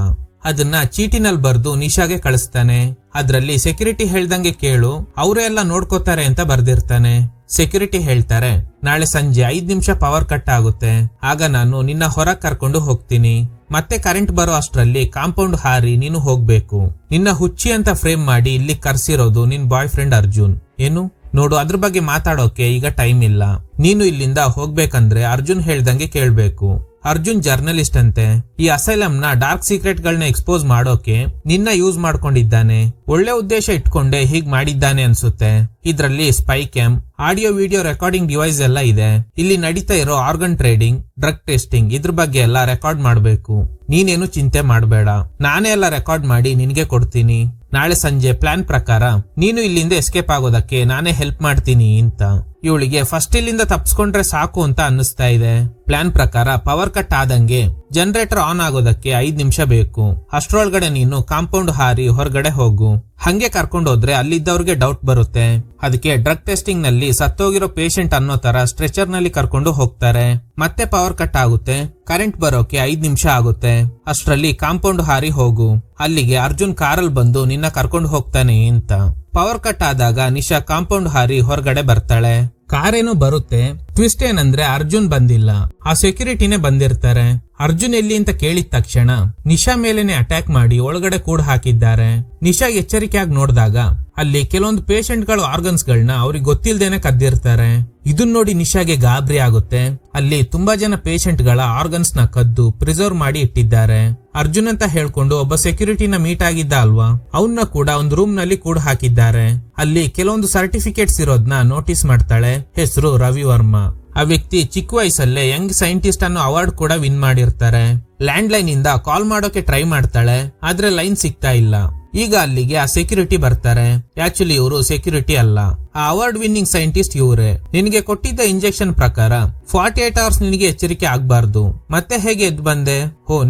ಅದನ್ನ ಚೀಟಿನಲ್ಲಿ ಬರ್ದು ನಿಶಾಗೆ ಕಳಿಸ್ತಾನೆ. ಅದ್ರಲ್ಲಿ ಸೆಕ್ಯೂರಿಟಿ ಹೇಳ್ದಂಗೆ ಕೇಳು, ಅವರೇ ಎಲ್ಲ ನೋಡ್ಕೋತಾರೆ ಅಂತ ಬರ್ದಿರ್ತಾನೆ. ಸೆಕ್ಯೂರಿಟಿ ಹೇಳ್ತಾರೆ, ನಾಳೆ ಸಂಜೆ 5 ನಿಮಿಷ ಪವರ್ ಕಟ್ ಆಗುತ್ತೆ, ಆಗ ನಾನು ನಿನ್ನ ಹೊರಗ್ ಕರ್ಕೊಂಡು ಹೋಗ್ತೀನಿ. ಮತ್ತೆ ಕರೆಂಟ್ ಬರೋ ಅಷ್ಟ್ರಲ್ಲಿ ಕಾಂಪೌಂಡ್ ಹಾರಿ ನೀನು ಹೋಗ್ಬೇಕು. ನಿನ್ನ ಹುಚ್ಚಿ ಅಂತ ಫ್ರೇಮ್ ಮಾಡಿ ಇಲ್ಲಿ ಕರ್ಸಿರೋದು ನಿನ್ ಬಾಯ್ ಫ್ರೆಂಡ್ ಅರ್ಜುನ್. ಏನು? ನೋಡು, ಅದ್ರ ಬಗ್ಗೆ ಮಾತಾಡೋಕೆ ಈಗ ಟೈಮ್ ಇಲ್ಲ. ನೀನು ಇಲ್ಲಿಂದ ಹೋಗ್ಬೇಕಂದ್ರೆ ಅರ್ಜುನ್ ಹೇಳ್ದಂಗೆ ಕೇಳ್ಬೇಕು. ಅರ್ಜುನ್ ಜರ್ನಲಿಸ್ಟ್ ಅಂತೆ. ಈ ಅಸೈಲಂ ನ ಡಾರ್ಕ್ ಸೀಕ್ರೆಟ್ ಗಳನ್ನ ಎಕ್ಸ್ಪೋಸ್ ಮಾಡೋಕೆ ನಿನ್ನ ಯೂಸ್ ಮಾಡ್ಕೊಂಡಿದ್ದಾನೆ. ಒಳ್ಳೆ ಉದ್ದೇಶ ಇಟ್ಕೊಂಡೆ ಹೀಗ್ ಮಾಡಿದ್ದಾನೆ ಅನ್ಸುತ್ತೆ. ಇದ್ರಲ್ಲಿ spy cam, audio video recording device ಎಲ್ಲ ಇದೆ. ಇಲ್ಲಿ ನಡೀತಾ ಇರೋ ಆರ್ಗನ್ ಟ್ರೇಡಿಂಗ್, ಡ್ರಗ್ ಟೆಸ್ಟಿಂಗ್ ಇದ್ರ ಬಗ್ಗೆ ಎಲ್ಲ ರೆಕಾರ್ಡ್ ಮಾಡ್ಬೇಕು. ನೀನೇನು ಚಿಂತೆ ಮಾಡಬೇಡ, ನಾನೇ ಎಲ್ಲ ರೆಕಾರ್ಡ್ ಮಾಡಿ ನಿನ್ಗೆ ಕೊಡ್ತೀನಿ. ನಾಳೆ ಸಂಜೆ ಪ್ಲಾನ್ ಪ್ರಕಾರ ನೀನು ಇಲ್ಲಿಂದ ಎಸ್ಕೇಪ್ ಆಗೋದಕ್ಕೆ ನಾನೇ ಹೆಲ್ಪ್ ಮಾಡ್ತೀನಿ ಅಂತ. ಇವಳಿಗೆ ಫಸ್ಟ್ ಇಲ್ಲಿಂದ ತಪ್ಸ್ಕೊಂಡ್ರೆ ಸಾಕು ಅಂತ ಅನ್ನಿಸ್ತಾ ಇದೆ. ಪ್ಲಾನ್ ಪ್ರಕಾರ ಪವರ್ ಕಟ್ ಆದಂಗೆ ಜನರೇಟರ್ ಆನ್ ಆಗೋದಕ್ಕೆ 5 ನಿಮಿಷ ಬೇಕು. ಅಷ್ಟ್ರೊಳಗಡೆ ನೀನು ಕಾಂಪೌಂಡ್ ಹಾರಿ ಹೊರಗಡೆ ಹೋಗು. ಹಂಗೆ ಕರ್ಕೊಂಡೋದ್ರೆ ಅಲ್ಲಿದ್ದವ್ರಿಗೆ ಡೌಟ್ ಬರುತ್ತೆ. ಅದಕ್ಕೆ ಡ್ರಗ್ ಟೆಸ್ಟಿಂಗ್ ನಲ್ಲಿ ಸತ್ತೋಗಿರೋ ಪೇಷಂಟ್ ಅನ್ನೋ ತರ ಸ್ಟ್ರೆಚರ್ ನಲ್ಲಿ ಕರ್ಕೊಂಡು ಹೋಗ್ತಾರೆ. ಮತ್ತೆ ಪವರ್ ಕಟ್ ಆಗುತ್ತೆ. ಕರೆಂಟ್ ಬರೋಕೆ 5 ನಿಮಿಷ ಆಗುತ್ತೆ. ಅಷ್ಟ್ರಲ್ಲಿ ಕಾಂಪೌಂಡ್ ಹಾರಿ ಹೋಗು. ಅಲ್ಲಿಗೆ ಅರ್ಜುನ್ ಕಾರಲ್ಲಿ ಬಂದು ನಿನ್ನ ಕರ್ಕೊಂಡು ಹೋಗ್ತಾನೆ ಅಂತ. ಪವರ್ ಕಟ್ ಆದಾಗ ನಿಶಾ ಕಾಂಪೌಂಡ್ ಹಾರಿ ಹೊರಗಡೆ ಬರ್ತಾಳೆ. ಕಾರೇನು ಬರುತ್ತೆ. ಟ್ವಿಸ್ಟ್ ಏನಂದ್ರೆ ಅರ್ಜುನ್ ಬಂದಿಲ್ಲ, ಆ ಸೆಕ್ಯೂರಿಟಿನೇ ಬಂದಿರ್ತಾರೆ. ಅರ್ಜುನ್ ಎಲ್ಲಿ ಅಂತ ಕೇಳಿದ ತಕ್ಷಣ ನಿಶಾ ಮೇಲೆನೆ ಅಟ್ಯಾಕ್ ಮಾಡಿ ಒಳಗಡೆ ಕೂಡ ಹಾಕಿದ್ದಾರೆ. ನಿಶಾ ಎಚ್ಚರಿಕೆಯಾಗಿ ನೋಡಿದಾಗ ಅಲ್ಲಿ ಕೆಲವೊಂದು ಪೇಷಂಟ್ ಗಳು ಆರ್ಗನ್ಸ್ ಗಳನ್ನ ಅವ್ರಿಗೆ ಗೊತ್ತಿಲ್ದೇನೆ ಕದ್ದಿರ್ತಾರೆ. ಇದನ್ನ ನೋಡಿ ನಿಶಾಗೆ ಗಾಬರಿ ಆಗುತ್ತೆ. ಅಲ್ಲಿ ತುಂಬಾ ಜನ ಪೇಷಂಟ್ ಗಳ ಆರ್ಗನ್ಸ್ ನ ಕದ್ದು ಪ್ರಿಸರ್ವ್ ಮಾಡಿ ಇಟ್ಟಿದ್ದಾರೆ. ಅರ್ಜುನ್ ಅಂತ ಹೇಳ್ಕೊಂಡು ಒಬ್ಬ ಸೆಕ್ಯೂರಿಟಿನ ಮೀಟ್ ಆಗಿದ್ದ ಅಲ್ವಾ, ಅವನ್ನ ಕೂಡ ಒಂದು ರೂಮ್ ನಲ್ಲಿ ಕೂಡ ಹಾಕಿದ್ದಾರೆ. ಅಲ್ಲಿ ಕೆಲವೊಂದು ಸರ್ಟಿಫಿಕೇಟ್ಸ್ ಇರೋದ್ನ ನೋಟಿಸ್ ಮಾಡ್ತಾಳೆ. ಹೆಸರು ರವಿ ವರ್ಮಾ. ಆ ವ್ಯಕ್ತಿ ಚಿಕ್ಕ ವಯಸ್ಸಲ್ಲೇ ಯಂಗ್ ಸೈಂಟಿಸ್ಟ್ ಅನ್ನೋ ಅವಾರ್ಡ್ ಕೂಡ ವಿನ್ ಮಾಡಿರ್ತಾರೆ. ಲ್ಯಾಂಡ್ ಲೈನ್ ಇಂದ ಕಾಲ್ ಮಾಡೋಕೆ ಟ್ರೈ ಮಾಡ್ತಾಳೆ, ಆದ್ರೆ ಲೈನ್ ಸಿಗ್ತಾ ಇಲ್ಲ. ಈಗ ಅಲ್ಲಿಗೆ ಆ ಸೆಕ್ಯೂರಿಟಿ ಬರ್ತಾರೆ. ಆಕ್ಚುಲಿ ಇವರು ಸೆಕ್ಯೂರಿಟಿ ಅಲ್ಲ, ಆ ಅವಾರ್ಡ್ ವಿನ್ನಿಂಗ್ ಸೈಂಟಿಸ್ಟ್ ಇವರೇ. ನಿನಗೆ ಕೊಟ್ಟಿದ್ದ ಇಂಜೆಕ್ಷನ್ ಪ್ರಕಾರ 48 ಅವರ್ಸ್ ನಿನಗೆ ಎಚ್ಚರಿಕೆ ಆಗ್ಬಾರ್ದು, ಮತ್ತೆ ಹೇಗೆ ಎದ್ದು ಬಂದೆ?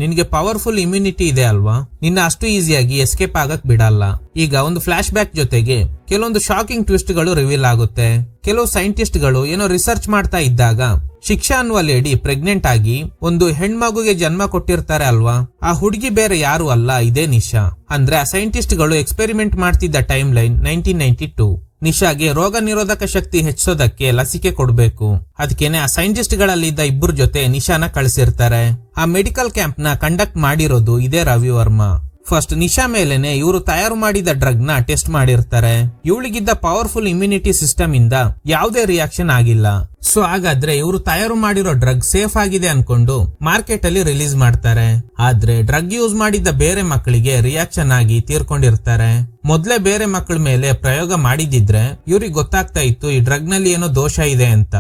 ನಿನಗೆ ಪವರ್ಫುಲ್ ಇಮ್ಯುನಿಟಿ ಇದೆ ಅಲ್ವಾ, ನಿನ್ನ ಅಷ್ಟು ಈಸಿಯಾಗಿ ಎಸ್ಕೇಪ್ ಆಗಕ್ ಬಿಡಲ್ಲ. ಈಗ ಒಂದು ಫ್ಲಾಶ್ ಬ್ಯಾಕ್ ಜೊತೆಗೆ ಕೆಲವೊಂದು ಶಾಕಿಂಗ್ ಟ್ವಿಸ್ಟ್ ಗಳು ರಿವೀಲ್ ಆಗುತ್ತೆ. ಕೆಲವು ಸೈಂಟಿಸ್ಟ್ ಗಳು ಏನೋ ರಿಸರ್ಚ್ ಮಾಡ್ತಾ ಇದ್ದಾಗ ಶಿಕ್ಷಾ ಅನ್ನುವ ಲೇಡಿ ಪ್ರೆಗ್ನೆಂಟ್ ಆಗಿ ಒಂದು ಹೆಣ್ಮಗುಗೆ ಜನ್ಮ ಕೊಟ್ಟಿರ್ತಾರೆ ಅಲ್ವಾ, ಆ ಹುಡುಗಿ ಬೇರೆ ಯಾರು ಅಲ್ಲ, ಇದೇ ನಿಶಾ. ಅಂದ್ರೆ ಆ ಸೈಂಟಿಸ್ಟ್ ಗಳು ಎಕ್ಸ್ಪೆರಿಮೆಂಟ್ ಮಾಡ್ತಿದ್ದ ಟೈಮ್ ಲೈನ್ 1992. ನಿಶಾಗೆ ರೋಗ ನಿರೋಧಕ ಶಕ್ತಿ ಹೆಚ್ಚೋದಕ್ಕೆ ಲಸಿಕೆ ಕೊಡ್ಬೇಕು. ಅದಕ್ಕೇನೆ ಆ ಸೈಂಟಿಸ್ಟ್ ಗಳಲ್ಲಿದ್ದ ಇಬ್ಬರ ಜೊತೆ ನಿಶಾನ ಕಳಿಸಿರ್ತಾರೆ. ಆ ಮೆಡಿಕಲ್ ಕ್ಯಾಂಪ್ ನ ಕಂಡಕ್ಟ್ ಮಾಡಿರೋದು ಇದೇ ರವಿ ವರ್ಮಾ. ಫಸ್ಟ್ ನಿಶಾ ಮೇಲೆನೆ ಇವರು ತಯಾರು ಮಾಡಿದ ಡ್ರಗ್ ನ ಟೆಸ್ಟ್ ಮಾಡಿರ್ತಾರೆ. ಇವಳಿಗಿದ್ದ ಪವರ್ಫುಲ್ ಇಮ್ಯುನಿಟಿ ಸಿಸ್ಟಮ್ ಇಂದ ಯಾವುದೇ ರಿಯಾಕ್ಷನ್ ಆಗಿಲ್ಲ. ಸೊ ಹಾಗಾದ್ರೆ ಇವರು ತಯಾರು ಮಾಡಿರೋ ಡ್ರಗ್ ಸೇಫ್ ಆಗಿದೆ ಅನ್ಕೊಂಡು ಮಾರ್ಕೆಟ್ ಅಲ್ಲಿ ರಿಲೀಸ್ ಮಾಡ್ತಾರೆ. ಆದ್ರೆ ಡ್ರಗ್ ಯೂಸ್ ಮಾಡಿದ್ದ ಬೇರೆ ಮಕ್ಕಳಿಗೆ ರಿಯಾಕ್ಷನ್ ಆಗಿ ತೀರ್ಕೊಂಡಿರ್ತಾರೆ. ಮೊದ್ಲೇ ಬೇರೆ ಮಕ್ಕಳ ಮೇಲೆ ಪ್ರಯೋಗ ಮಾಡಿದಿದ್ರೆ ಇವ್ರಿಗೆ ಗೊತ್ತಾಗ್ತಾ ಇತ್ತು ಈ ಡ್ರಗ್ ನಲ್ಲಿ ಏನೋ ದೋಷ ಇದೆ ಅಂತ.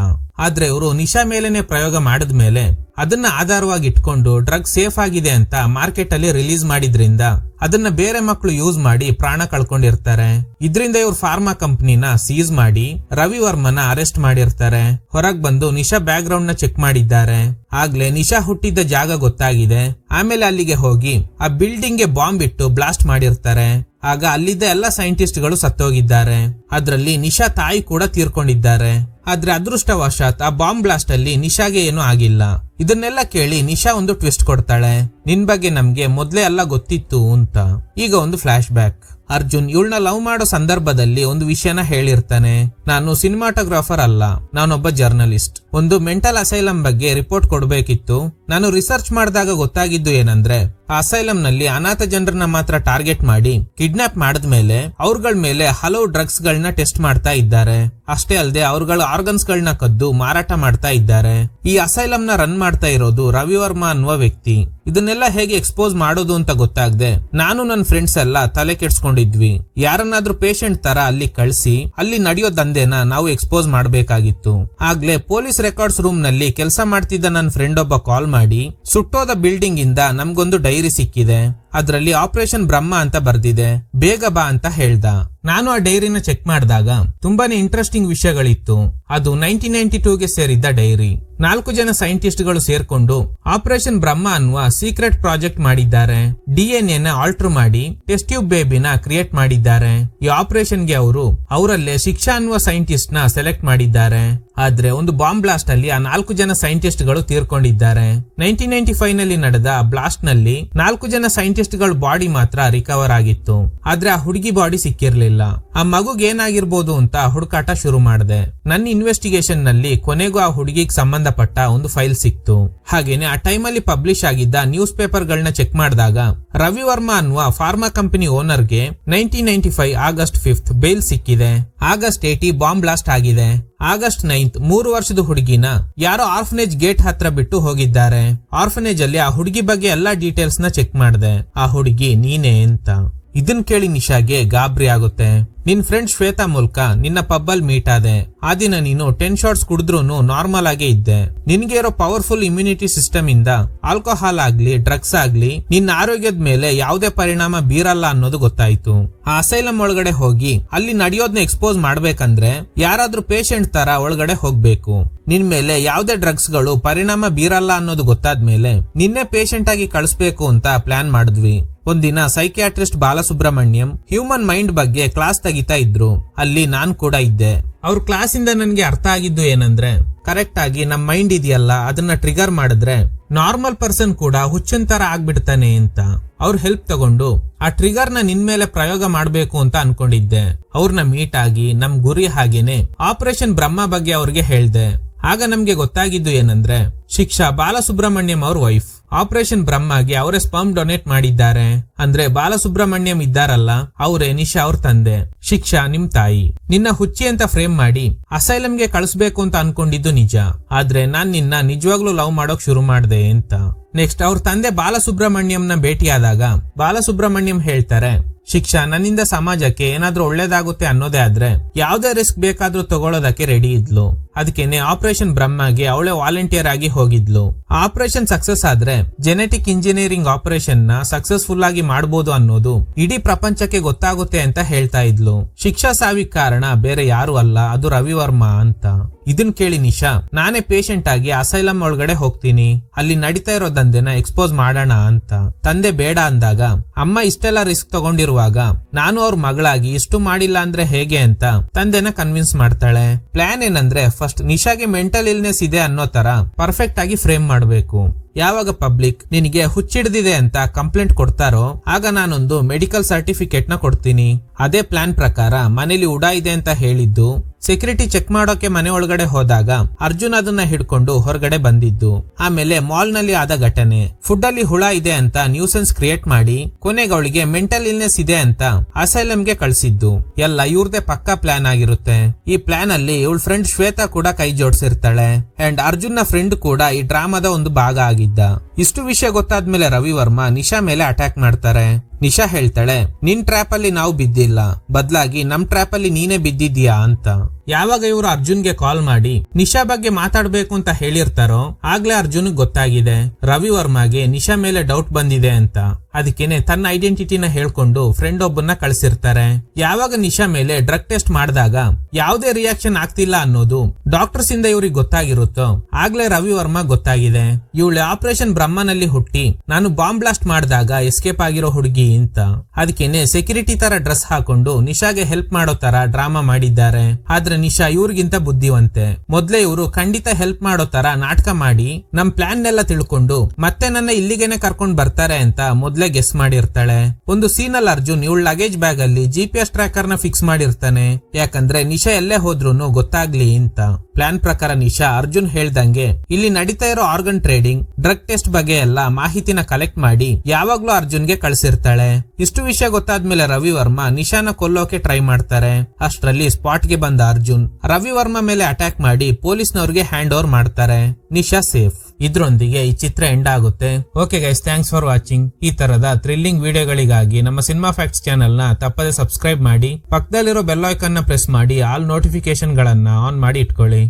ಆದ್ರೆ ಇವರು ನಿಶಾ ಮೇಲೆನೆ ಪ್ರಯೋಗ ಮಾಡಿದ್ಮೇಲೆ ಅದನ್ನ ಆಧಾರವಾಗಿ ಇಟ್ಕೊಂಡು ಡ್ರಗ್ ಸೇಫ್ ಆಗಿದೆ ಅಂತ ಮಾರ್ಕೆಟ್ ಅಲ್ಲಿ ರಿಲೀಸ್ ಮಾಡಿದ್ರಿಂದ ಅದನ್ನ ಬೇರೆ ಮಕ್ಕಳು ಯೂಸ್ ಮಾಡಿ ಪ್ರಾಣ ಕಳ್ಕೊಂಡಿರ್ತಾರೆ. ಇದರಿಂದ ಇವ್ರು ಫಾರ್ಮಾ ಕಂಪನಿನ ಸೀಸ್ ಮಾಡಿ ರವಿ ವರ್ಮನ ಅರೆಸ್ಟ್ ಮಾಡಿರ್ತಾರೆ. ಹೊರಗ್ ಬಂದು ನಿಶಾ ಬ್ಯಾಕ್ ಗ್ರೌಂಡ್ ನ ಚೆಕ್ ಮಾಡಿದ್ದಾರೆ. ಆಗ್ಲೇ ನಿಶಾ ಹುಟ್ಟಿದ್ದ ಜಾಗ ಗೊತ್ತಾಗಿದೆ. ಆಮೇಲೆ ಅಲ್ಲಿಗೆ ಹೋಗಿ ಆ ಬಿಲ್ಡಿಂಗ್ ಗೆ ಬಾಂಬ್ ಇಟ್ಟು ಬ್ಲಾಸ್ಟ್ ಮಾಡಿರ್ತಾರೆ. ಆಗ ಅಲ್ಲಿದ್ದ ಎಲ್ಲ ಸೈಂಟಿಸ್ಟ್ ಗಳು ಸತ್ತೋಗಿದ್ದಾರೆ. ಅದ್ರಲ್ಲಿ ನಿಶಾ ತಾಯಿ ಕೂಡ ತೀರ್ಕೊಂಡಿದ್ದಾರೆ. ಆದ್ರೆ ಅದೃಷ್ಟವಶಾತ್ ಆ ಬಾಂಬ್ ಬ್ಲಾಸ್ಟ್ ಅಲ್ಲಿ ನಿಶಾಗೆ ಏನೂ ಆಗಿಲ್ಲ. ಇದನ್ನೆಲ್ಲ ಕೇಳಿ ನಿಶಾ ಒಂದು ಟ್ವಿಸ್ಟ್ ಕೊಡ್ತಾಳೆ, ನಿನ್ ಬಗ್ಗೆ ನಮ್ಗೆ ಮೊದ್ಲೇ ಎಲ್ಲ ಗೊತ್ತಿತ್ತು ಅಂತ. ಈಗ ಒಂದು ಫ್ಲಾಶ್ ಬ್ಯಾಕ್. ಅರ್ಜುನ್ ಇವಳನ್ನ ಲವ್ ಮಾಡೋ ಸಂದರ್ಭದಲ್ಲಿ ಒಂದು ವಿಷಯನ ಹೇಳಿರ್ತಾನೆ, ನಾನು ಸಿನಿಮಾಟೋಗ್ರಾಫರ್ ಅಲ್ಲ, ನಾನೊಬ್ಬ ಜರ್ನಲಿಸ್ಟ್. ಒಂದು ಮೆಂಟಲ್ ಅಸೈಲಂ ಬಗ್ಗೆ ರಿಪೋರ್ಟ್ ಕೊಡ್ಬೇಕಿತ್ತು. ನಾನು ರಿಸರ್ಚ್ ಮಾಡಿದಾಗ ಗೊತ್ತಾಗಿದ್ದು ಏನಂದ್ರೆ ಆ ಅಸೈಲಂ ನಲ್ಲಿ ಅನಾಥ ಜನರನ್ನ ಮಾತ್ರ ಟಾರ್ಗೆಟ್ ಮಾಡಿ ಕಿಡ್ನಾಪ್ ಮಾಡಿದ್ಮೇಲೆ ಅವ್ರಗಳ ಮೇಲೆ ಹಲವು ಡ್ರಗ್ಸ್ ಗಳನ್ನ ಟೆಸ್ಟ್ ಮಾಡ್ತಾ ಇದ್ದಾರೆ. ಅಷ್ಟೇ ಅಲ್ಲದೆ ಅವ್ರಗಳ ಆರ್ಗನ್ಸ್ ಗಳನ್ನ ಕದ್ದು ಮಾರಾಟ ಮಾಡ್ತಾ ಇದ್ದಾರೆ. ಈ ಅಸೈಲಂ ನ ರನ್ ಮಾಡ್ತಾ ಇರೋದು ರವಿ ವರ್ಮಾ ಅನ್ನುವ ವ್ಯಕ್ತಿ. ಇದನ್ನೆಲ್ಲ ಹೇಗೆ ಎಕ್ಸ್ಪೋಸ್ ಮಾಡೋದು ಅಂತ ಗೊತ್ತಾಗದೆ ನಾನು ನನ್ನ ಫ್ರೆಂಡ್ಸ್ ಎಲ್ಲ ತಲೆ ಕೆಡ್ಸ್ಕೊಂಡಿದ್ವಿ. ಯಾರನ್ನಾದ್ರೂ ಪೇಷಂಟ್ ತರ ಅಲ್ಲಿ ಕಳ್ಸಿ ಅಲ್ಲಿ ನಡೆಯೋ ದಂಧೆನ ನಾವು ಎಕ್ಸ್ಪೋಸ್ ಮಾಡ್ಬೇಕಾಗಿತ್ತು. ಆಗ್ಲೇ ಪೊಲೀಸ್ ರೆಕಾರ್ಡ್ಸ್ ರೂಮ್ ನಲ್ಲಿ ಕೆಲಸ ಮಾಡ್ತಿದ್ದ ನನ್ನ ಫ್ರೆಂಡ್ ಒಬ್ಬ ಕಾಲ್ ಮಾಡಿ ಸುಟ್ಟೋದ ಬಿಲ್ಡಿಂಗ್ ಇಂದ ನಮ್ಗೊಂದು ಡೈರಿ ಸಿಕ್ಕಿದೆ, ಅದ್ರಲ್ಲಿ ಆಪರೇಷನ್ ಬ್ರಹ್ಮ ಅಂತ ಬರ್ದಿದೆ, ಬೇಗ ಬಾ ಅಂತ ಹೇಳ್ದ. ನಾನು ಆ ಡೈರಿನ ಚೆಕ್ ಮಾಡಿದಾಗ ತುಂಬಾನೇ ಇಂಟ್ರೆಸ್ಟಿಂಗ್ ವಿಷಯಗಳಿತ್ತು. ಅದು 1992ಗೆ ಸೇರಿದ್ದ ಡೈರಿ. 4 ಜನ ಸೈಂಟಿಸ್ಟ್ ಗಳು ಸೇರ್ಕೊಂಡು ಆಪರೇಷನ್ ಬ್ರಹ್ಮ ಅನ್ನುವ ಸೀಕ್ರೆಟ್ ಪ್ರಾಜೆಕ್ಟ್ ಮಾಡಿದ್ದಾರೆ. DNA ನ ಆಲ್ಟರ್ ಮಾಡಿ ಟೆಸ್ಟ್ ಟ್ಯೂಬ್ ಬೇಬಿನ ಕ್ರಿಯೇಟ್ ಮಾಡಿದ್ದಾರೆ. ಈ ಆಪರೇಷನ್ ಗೆ ಅವರು ಅವರಲ್ಲೇ ಶಿಕ್ಷಾ ಅನ್ನುವ ಸೈಂಟಿಸ್ಟ್ ನ ಸೆಲೆಕ್ಟ್ ಮಾಡಿದ್ದಾರೆ. ಆದ್ರೆ ಒಂದು ಬಾಂಬ್ ಬ್ಲಾಸ್ಟ್ ಅಲ್ಲಿ ಆ 4 ಜನ ಸೈಂಟಿಸ್ಟ್ ಗಳು ತೀರ್ಕೊಂಡಿದ್ದಾರೆ. 1995 ನಲ್ಲಿ ನಡೆದ ಬ್ಲಾಸ್ಟ್ ನಲ್ಲಿ 4 ಜನ ಸೈಂಟಿಸ್ಟ್ ಗಳ ಬಾಡಿ ಮಾತ್ರ ರಿಕವರ್ ಆಗಿತ್ತು. ಆದ್ರೆ ಆ ಹುಡುಗಿ ಬಾಡಿ ಸಿಕ್ಕಿರ್ಲಿಲ್ಲ. ಆ ಮಗುಗೆ ಏನಾಗಿರ್ಬೋದು ಅಂತ ಹುಡುಕಾಟ ಶುರು ಮಾಡಿದೆ. ನನ್ನ ಇನ್ವೆಸ್ಟಿಗೇಷನ್ ನಲ್ಲಿ ಕೊನೆಗೂ ಆ ಹುಡುಗಿಗೆ ಸಂಬಂಧಪಟ್ಟ ಒಂದು ಫೈಲ್ ಸಿಕ್ತು. ಹಾಗೇನೆ ಆ ಟೈಮ್ ಅಲ್ಲಿ ಪಬ್ಲಿಷ್ ಆಗಿದ್ದ ನ್ಯೂಸ್ ಪೇಪರ್ ಗಳನ್ನ ಚೆಕ್ ಮಾಡಿದಾಗ ರವಿ ವರ್ಮಾ ಅನ್ನುವ ಫಾರ್ಮಾ ಕಂಪನಿ ಓನರ್ ಗೆ 1995 ಆಗಸ್ಟ್ 5 ಬೇಲ್ ಸಿಕ್ಕಿದೆ. ಆಗಸ್ಟ್ 80 ಬಾಂಬ್ ಬ್ಲಾಸ್ಟ್ ಆಗಿದೆ. ಆಗಸ್ಟ್ 9 3 ವರ್ಷದ ಹುಡುಗಿನ ಯಾರೋ ಆರ್ಫನೇಜ್ ಗೇಟ್ ಹತ್ರ ಬಿಟ್ಟು ಹೋಗಿದ್ದಾರೆ. ಆರ್ಫನೇಜ್ ಅಲ್ಲಿ ಆ ಹುಡುಗಿ ಬಗ್ಗೆ ಎಲ್ಲಾ ಡೀಟೇಲ್ಸ್ ನ ಚೆಕ್ ಮಾಡಿದೆ. ಆ ಹುಡುಗಿ ನೀನೇ ಅಂತ. ಇದನ್ ಕೇಳಿ ನಿಶಾಗೆ ಗಾಬರಿ ಆಗುತ್ತೆ. ನಿನ್ ಫ್ರೆಂಡ್ ಶ್ವೇತಾ ಮೂಲಕ ನಿನ್ನ ಪಬ್ಬಲ್ ಮೀಟ್ ಆದೆ. ಆ ದಿನ ನೀನು 10 ಶಾಟ್ಸ್ ಕುಡಿದ್ರು ನಾರ್ಮಲ್ ಆಗೇ ಇದ್ದೆ. ನಿನ್ಗೆ ಇರೋ ಪವರ್ಫುಲ್ ಇಮ್ಯುನಿಟಿ ಸಿಸ್ಟಮ್ ಇಂದ ಆಲ್ಕೋಹಾಲ್ ಆಗ್ಲಿ ಡ್ರಗ್ಸ್ ಆಗ್ಲಿ ನಿನ್ನ ಆರೋಗ್ಯದ ಮೇಲೆ ಯಾವುದೇ ಪರಿಣಾಮ ಬೀರಲ್ಲ ಅನ್ನೋದು ಗೊತ್ತಾಯ್ತು. ಆ ಅಸೈಲಂ ಒಳಗಡೆ ಹೋಗಿ ಅಲ್ಲಿ ನಡೆಯೋದ್ನ ಎಕ್ಸ್ಪೋಸ್ ಮಾಡ್ಬೇಕಂದ್ರೆ ಯಾರಾದ್ರೂ ಪೇಷಂಟ್ ತರ ಒಳಗಡೆ ಹೋಗ್ಬೇಕು. ನಿನ್ ಮೇಲೆ ಯಾವುದೇ ಡ್ರಗ್ಸ್ ಗಳು ಪರಿಣಾಮ ಬೀರಲ್ಲ ಅನ್ನೋದು ಗೊತ್ತಾದ್ಮೇಲೆ ನಿನ್ನೆ ಪೇಷಂಟ್ ಆಗಿ ಕಳಿಸ್ಬೇಕು ಅಂತ ಪ್ಲಾನ್ ಮಾಡಿದ್ವಿ. ಒಂದಿನ ಸೈಕಿಯಾಟ್ರಿಸ್ಟ್ ಬಾಲಸುಬ್ರಹ್ಮಣ್ಯಂ ಹ್ಯೂಮನ್ ಮೈಂಡ್ ಬಗ್ಗೆ ಕ್ಲಾಸ್ ತೆಗಿತಾ ಇದ್ರು. ಅಲ್ಲಿ ನಾನ್ ಕೂಡ ಇದ್ದೆ. ಅವ್ರ ಕ್ಲಾಸ್ ಇಂದ ನನ್ಗೆ ಅರ್ಥ ಆಗಿದ್ದು ಏನಂದ್ರೆ ಕರೆಕ್ಟ್ ಆಗಿ ನಮ್ ಮೈಂಡ್ ಇದೆಯಲ್ಲ ಅದನ್ನ ಟ್ರಿಗರ್ ಮಾಡಿದ್ರೆ ನಾರ್ಮಲ್ ಪರ್ಸನ್ ಕೂಡ ಹುಚ್ಚನ್ ತರ ಆಗ್ಬಿಡ್ತಾನೆ ಅಂತ. ಅವ್ರ ಹೆಲ್ಪ್ ತಗೊಂಡು ಆ ಟ್ರಿಗರ್ ನ ನಿನ್ ಮೇಲೆ ಪ್ರಯೋಗ ಮಾಡ್ಬೇಕು ಅಂತ ಅನ್ಕೊಂಡಿದ್ದೆ. ಅವ್ರನ್ನ ಮೀಟ್ ಆಗಿ ನಮ್ ಗುರಿ ಹಾಗೇನೆ ಆಪರೇಷನ್ ಬ್ರಹ್ಮ ಬಗ್ಗೆ ಅವ್ರಿಗೆ ಹೇಳ್ದೆ. ಆಗ ನಮ್ಗೆ ಗೊತ್ತಾಗಿದ್ದು ಏನಂದ್ರೆ ಶಿಕ್ಷಾ ಬಾಲಸುಬ್ರಹ್ಮಣ್ಯಂ ಅವ್ರ ವೈಫ್. ಆಪರೇಷನ್ ಬ್ರಹ್ಮಗೆ ಅವರೇ ಸ್ಪರ್ಮ್ ಡೊನೇಟ್ ಮಾಡಿದ್ದಾರೆ. ಅಂದ್ರೆ ಬಾಲಸುಬ್ರಹ್ಮಣ್ಯಂ ಇದ್ದಾರಲ್ಲ, ಅವರೇ ನಿಶಾ ಅವ್ರ ತಂದೆ. ಶಿಕ್ಷಾ ನಿಮ್ ತಾಯಿ. ನಿನ್ನ ಹುಚ್ಚಿ ಅಂತ ಫ್ರೇಮ್ ಮಾಡಿ ಅಸೈಲಂಗೆ ಕಳಿಸ್ಬೇಕು ಅಂತ ಅನ್ಕೊಂಡಿದ್ದು ನಿಜ, ಆದ್ರೆ ನಾನ್ ನಿನ್ನ ನಿಜವಾಗ್ಲೂ ಲವ್ ಮಾಡೋಕ್ ಶುರು ಮಾಡ್ದೆ ಅಂತ. ನೆಕ್ಸ್ಟ್ ಅವ್ರ ತಂದೆ ಬಾಲಸುಬ್ರಹ್ಮಣ್ಯಂನ ಭೇಟಿಯಾದಾಗ ಬಾಲಸುಬ್ರಹ್ಮಣ್ಯಂ ಹೇಳ್ತಾರೆ, ಶಿಕ್ಷಾ ನನ್ನಿಂದ ಸಮಾಜಕ್ಕೆ ಏನಾದ್ರೂ ಒಳ್ಳೇದಾಗುತ್ತೆ ಅನ್ನೋದೇ ಆದ್ರೆ ಯಾವ್ದೇ ರಿಸ್ಕ್ ಬೇಕಾದ್ರೂ ತಗೊಳ್ಳೋದಕ್ಕೆ ರೆಡಿ ಇದ್ಲು. ಅದಕ್ಕೇನೆ ಆಪರೇಷನ್ ಬ್ರಹ್ಮಗೆ ಅವಳೇ ವಾಲಂಟಿಯರ್ ಆಗಿ ಹೋಗಿದ್ಲು. ಆಪರೇಷನ್ ಸಕ್ಸಸ್ ಆದ್ರೆ ಜೆನೆಟಿಕ್ ಇಂಜಿನಿಯರಿಂಗ್ ಆಪರೇಷನ್ ನ ಸಕ್ಸಸ್ಫುಲ್ ಆಗಿ ಮಾಡಬಹುದು ಅನ್ನೋದು ಇಡೀ ಪ್ರಪಂಚಕ್ಕೆ ಗೊತ್ತಾಗುತ್ತೆ ಅಂತ ಹೇಳ್ತಾ ಇದ್ಲು. ಶಿಕ್ಷಾ ಸಾವಿಗೆ ಕಾರಣ ಬೇರೆ ಯಾರು ಅಲ್ಲ, ಅದು ರವಿವರ್ಮಾ ಅಂತ. ಇದನ್ ಕೇಳಿ ನಿಶಾ, ನಾನೇ ಪೇಷಂಟ್ ಆಗಿ ಅಸೈಲಂ ಒಳಗಡೆ ಹೋಗ್ತೀನಿ, ಅಲ್ಲಿ ನಡೀತಾ ಇರೋ ದಂಧೆನ ಎಕ್ಸ್ಪೋಸ್ ಮಾಡೋಣ ಅಂತ. ತಂದೆ ಬೇಡ ಅಂದಾಗ ಅಮ್ಮ ಇಷ್ಟೆಲ್ಲ ರಿಸ್ಕ್ ತಗೊಂಡಿರುವಾಗ ನಾನು ಅವ್ರ ಮಗಳಾಗಿ ಇಷ್ಟು ಮಾಡಿಲ್ಲ ಅಂದ್ರೆ ಹೇಗೆ ಅಂತ ತಂದೆನ ಕನ್ವಿನ್ಸ್ ಮಾಡ್ತಾಳೆ. ಪ್ಲಾನ್ ಏನಂದ್ರೆ ಫಸ್ಟ್ ನಿಶಾಗೆ ಮೆಂಟಲ್ ಇಲ್ನೆಸ್ ಇದೆ ಅನ್ನೋ ತರ ಪರ್ಫೆಕ್ಟ್ ಆಗಿ ಫ್ರೇಮ್ ಮಾಡಬೇಕು. ಯಾವಾಗ ಪಬ್ಲಿಕ್ ನಿನಗೆ ಹುಚ್ಚಿಡ್ದಿದೆ ಅಂತ ಕಂಪ್ಲೇಂಟ್ ಕೊಡ್ತಾರೋ ಆಗ ನಾನೊಂದು ಮೆಡಿಕಲ್ ಸರ್ಟಿಫಿಕೇಟ್ ನ ಕೊಡ್ತೀನಿ. ಅದೇ ಪ್ಲಾನ್ ಪ್ರಕಾರ ಮನೇಲಿ ಉಡಾ ಇದೆ ಅಂತ ಹೇಳಿದ್ದು ಸೆಕ್ಯೂರಿಟಿ ಚೆಕ್ ಮಾಡೋಕೆ ಮನೆ ಒಳಗಡೆ ಹೋದಾಗ ಅರ್ಜುನ್ ಅದನ್ನ ಹಿಡ್ಕೊಂಡು ಹೊರಗಡೆ ಬಂದಿದ್ದು. ಆಮೇಲೆ ಮಾಲ್ ನಲ್ಲಿ ಆದ ಘಟನೆ, ಫುಡ್ ಅಲ್ಲಿ ಹುಳ ಇದೆ ಅಂತ ನ್ಯೂಸೆನ್ಸ್ ಕ್ರಿಯೇಟ್ ಮಾಡಿ ಕೊನೆಗೆ ಅವಳಿಗೆ ಮೆಂಟಲ್ ಇಲ್ನೆಸ್ ಇದೆ ಅಂತ ಅಸೈಲಂಗೆ ಕಳ್ಸಿದ್ದು ಎಲ್ಲ ಇವ್ರದೇ ಪಕ್ಕಾ ಪ್ಲಾನ್ ಆಗಿರುತ್ತೆ. ಈ ಪ್ಲಾನ್ ಅಲ್ಲಿ ಇವಳ ಫ್ರೆಂಡ್ ಶ್ವೇತಾ ಕೂಡ ಕೈ ಜೋಡಿಸಿರ್ತಾಳೆ ಅಂಡ್ ಅರ್ಜುನ್ ನ ಫ್ರೆಂಡ್ ಕೂಡ ಈ ಡ್ರಾಮಾದ ಒಂದು ಭಾಗ ಆಗಿದ್ದ. ಇಷ್ಟು ವಿಷಯ ಗೊತ್ತಾದ್ಮೇಲೆ ರವಿವರ್ಮಾ ನಿಶಾ ಮೇಲೆ ಅಟ್ಯಾಕ್ ಮಾಡ್ತಾರೆ. ನಿಶಾ ಹೇಳ್ತಾಳೆ, ನಿನ್ ಟ್ರ್ಯಾಪ್ ಅಲ್ಲಿ ನಾವು ಬಿದ್ದಿಲ್ಲ, ಬದಲಾಗಿ ನಮ್ ಟ್ರ್ಯಾಪ್ ಅಲ್ಲಿ ನೀನೇ ಬಿದ್ದಿದ್ಯಾ ಅಂತ. ಯಾವಾಗ ಇವರು ಅರ್ಜುನ್ಗೆ ಕಾಲ್ ಮಾಡಿ ನಿಶಾ ಬಗ್ಗೆ ಮಾತಾಡ್ಬೇಕು ಅಂತ ಹೇಳಿರ್ತಾರೋ ಆಗ್ಲೇ ಅರ್ಜುನ್ ಗೊತ್ತಾಗಿದೆ ರವಿವರ್ಮಾಗೆ ನಿಶಾ ಮೇಲೆ ಡೌಟ್ ಬಂದಿದೆ ಅಂತ. ಅದಕ್ಕೇನೆ ತನ್ನ ಐಡೆಂಟಿಟಿನ ಹೇಳ್ಕೊಂಡು ಫ್ರೆಂಡ್ ಒಬ್ಬನ್ನ ಕಳ್ಸಿರ್ತಾರೆ. ಯಾವಾಗ ನಿಶಾ ಮೇಲೆ ಡ್ರಗ್ ಟೆಸ್ಟ್ ಮಾಡಿದಾಗ ಯಾವುದೇ ರಿಯಾಕ್ಷನ್ ಆಗ್ತಿಲ್ಲ ಅನ್ನೋದು ಡಾಕ್ಟರ್ಸ್ ಇಂದ ಇವ್ರಿಗೆ ಗೊತ್ತಾಗಿರುತ್ತೋ ಆಗ್ಲೇ ರವಿವರ್ಮಾ ಗೊತ್ತಾಗಿದೆ ಇವಳೆ ಆಪರೇಷನ್ ಬ್ರಹ್ಮನಲ್ಲಿ ಹುಟ್ಟಿ ನಾನು ಬಾಂಬ್ ಬ್ಲಾಸ್ಟ್ ಮಾಡಿದಾಗ ಎಸ್ಕೇಪ್ ಆಗಿರೋ ಹುಡುಗಿ ಅಂತ. ಅದಕ್ಕೇನೆ ಸೆಕ್ಯೂರಿಟಿ ತರ ಡ್ರೆಸ್ ಹಾಕೊಂಡು ನಿಶಾಗೆ ಹೆಲ್ಪ್ ಮಾಡೋ ತರ ಡ್ರಾಮಾ ಮಾಡಿದ್ದಾರೆ. ಆದ್ರೆ ನಿಶಾ ಇವ್ರಿಗಿಂತ ಬುದ್ಧಿವಂತೆ. ಮೊದ್ಲೇ ಇವರು ಖಂಡಿತ ಹೆಲ್ಪ್ ಮಾಡೋ ತರ ನಾಟಕ ಮಾಡಿ ನಮ್ ಪ್ಲಾನ್ ನೆಲ್ಲ ತಿಳ್ಕೊಂಡು ಮತ್ತೆ ನನ್ನ ಇಲ್ಲಿಗೆನೆ ಕರ್ಕೊಂಡ್ ಬರ್ತಾರೆ ಅಂತ ಮೊದ್ಲೇ ಗೆಸ್ ಮಾಡಿರ್ತಾಳೆ. ಒಂದು ಸೀನ್ ಅಲ್ಲಿ ಅರ್ಜುನ್ ಇವಳ ಲಗೇಜ್ ಬ್ಯಾಗ್ ಅಲ್ಲಿ GPS ಟ್ರ್ಯಾಕರ್ ನ ಫಿಕ್ಸ್ ಮಾಡಿರ್ತಾನೆ, ಯಾಕಂದ್ರೆ ನಿಶಾ ಎಲ್ಲೇ ಹೋದ್ರೂನು ಗೊತ್ತಾಗ್ಲಿ ಅಂತ. ಪ್ಲಾನ್ ಪ್ರಕಾರ ನಿಶಾ ಅರ್ಜುನ್ ಹೇಳ್ದಂಗೆ ಇಲ್ಲಿ ನಡೀತಾ ಇರೋ ಆರ್ಗನ್ ಟ್ರೇಡಿಂಗ್, ಡ್ರಗ್ ಟೆಸ್ಟ್ ಬಗ್ಗೆ ಎಲ್ಲ ಮಾಹಿತಿನ ಕಲೆಕ್ಟ್ ಮಾಡಿ ಯಾವಾಗ್ಲೂ ಅರ್ಜುನ್ಗೆ ಕಳ್ಸಿರ್ತಾಳೆ. ಇಷ್ಟು ವಿಷಯ ಗೊತ್ತಾದ್ಮೇಲೆ ರವಿವರ್ಮಾ ನಿಶಾನ ಕೊಲ್ಲೋಕೆ ಟ್ರೈ ಮಾಡ್ತಾರೆ. ಅಷ್ಟರಲ್ಲಿ ಸ್ಪಾಟ್ಗೆ ಬಂದ ಅರ್ಜುನ್ ರವಿವರ್ಮಾ ಮೇಲೆ ಅಟ್ಯಾಕ್ ಮಾಡಿ ಪೊಲೀಸ್ನವ್ರಿಗೆ ಹ್ಯಾಂಡ್ ಓವರ್ ಮಾಡ್ತಾರೆ. ನಿಶಾ ಸೇಫ್. ಇದ್ರೊಂದಿಗೆ ಈ ಚಿತ್ರ ಎಂಡ್ ಆಗುತ್ತೆ. Okay guys, thanks for watching. ಈ ತರದ ಥ್ರಿಲ್ಲಿಂಗ್ ವಿಡಿಯೋಗಳಿಗಾಗಿ ನಮ್ಮ ಸಿನಿಮಾ ಫ್ಯಾಕ್ಟ್ಸ್ ಚಾನೆಲ್ ನ ತಪ್ಪದೆ ಸಬ್ಸ್ಕ್ರೈಬ್ ಮಾಡಿ, ಪಕ್ಕದಲ್ಲಿರೋ ಬೆಲ್ ಐಕಾನ್ ನ ಪ್ರೆಸ್ ಮಾಡಿ ಆಲ್ ನೋಟಿಫಿಕೇಶನ್ ಗಳನ್ನ ಆನ್ ಮಾಡಿ ಇಟ್ಕೊಳ್ಳಿ.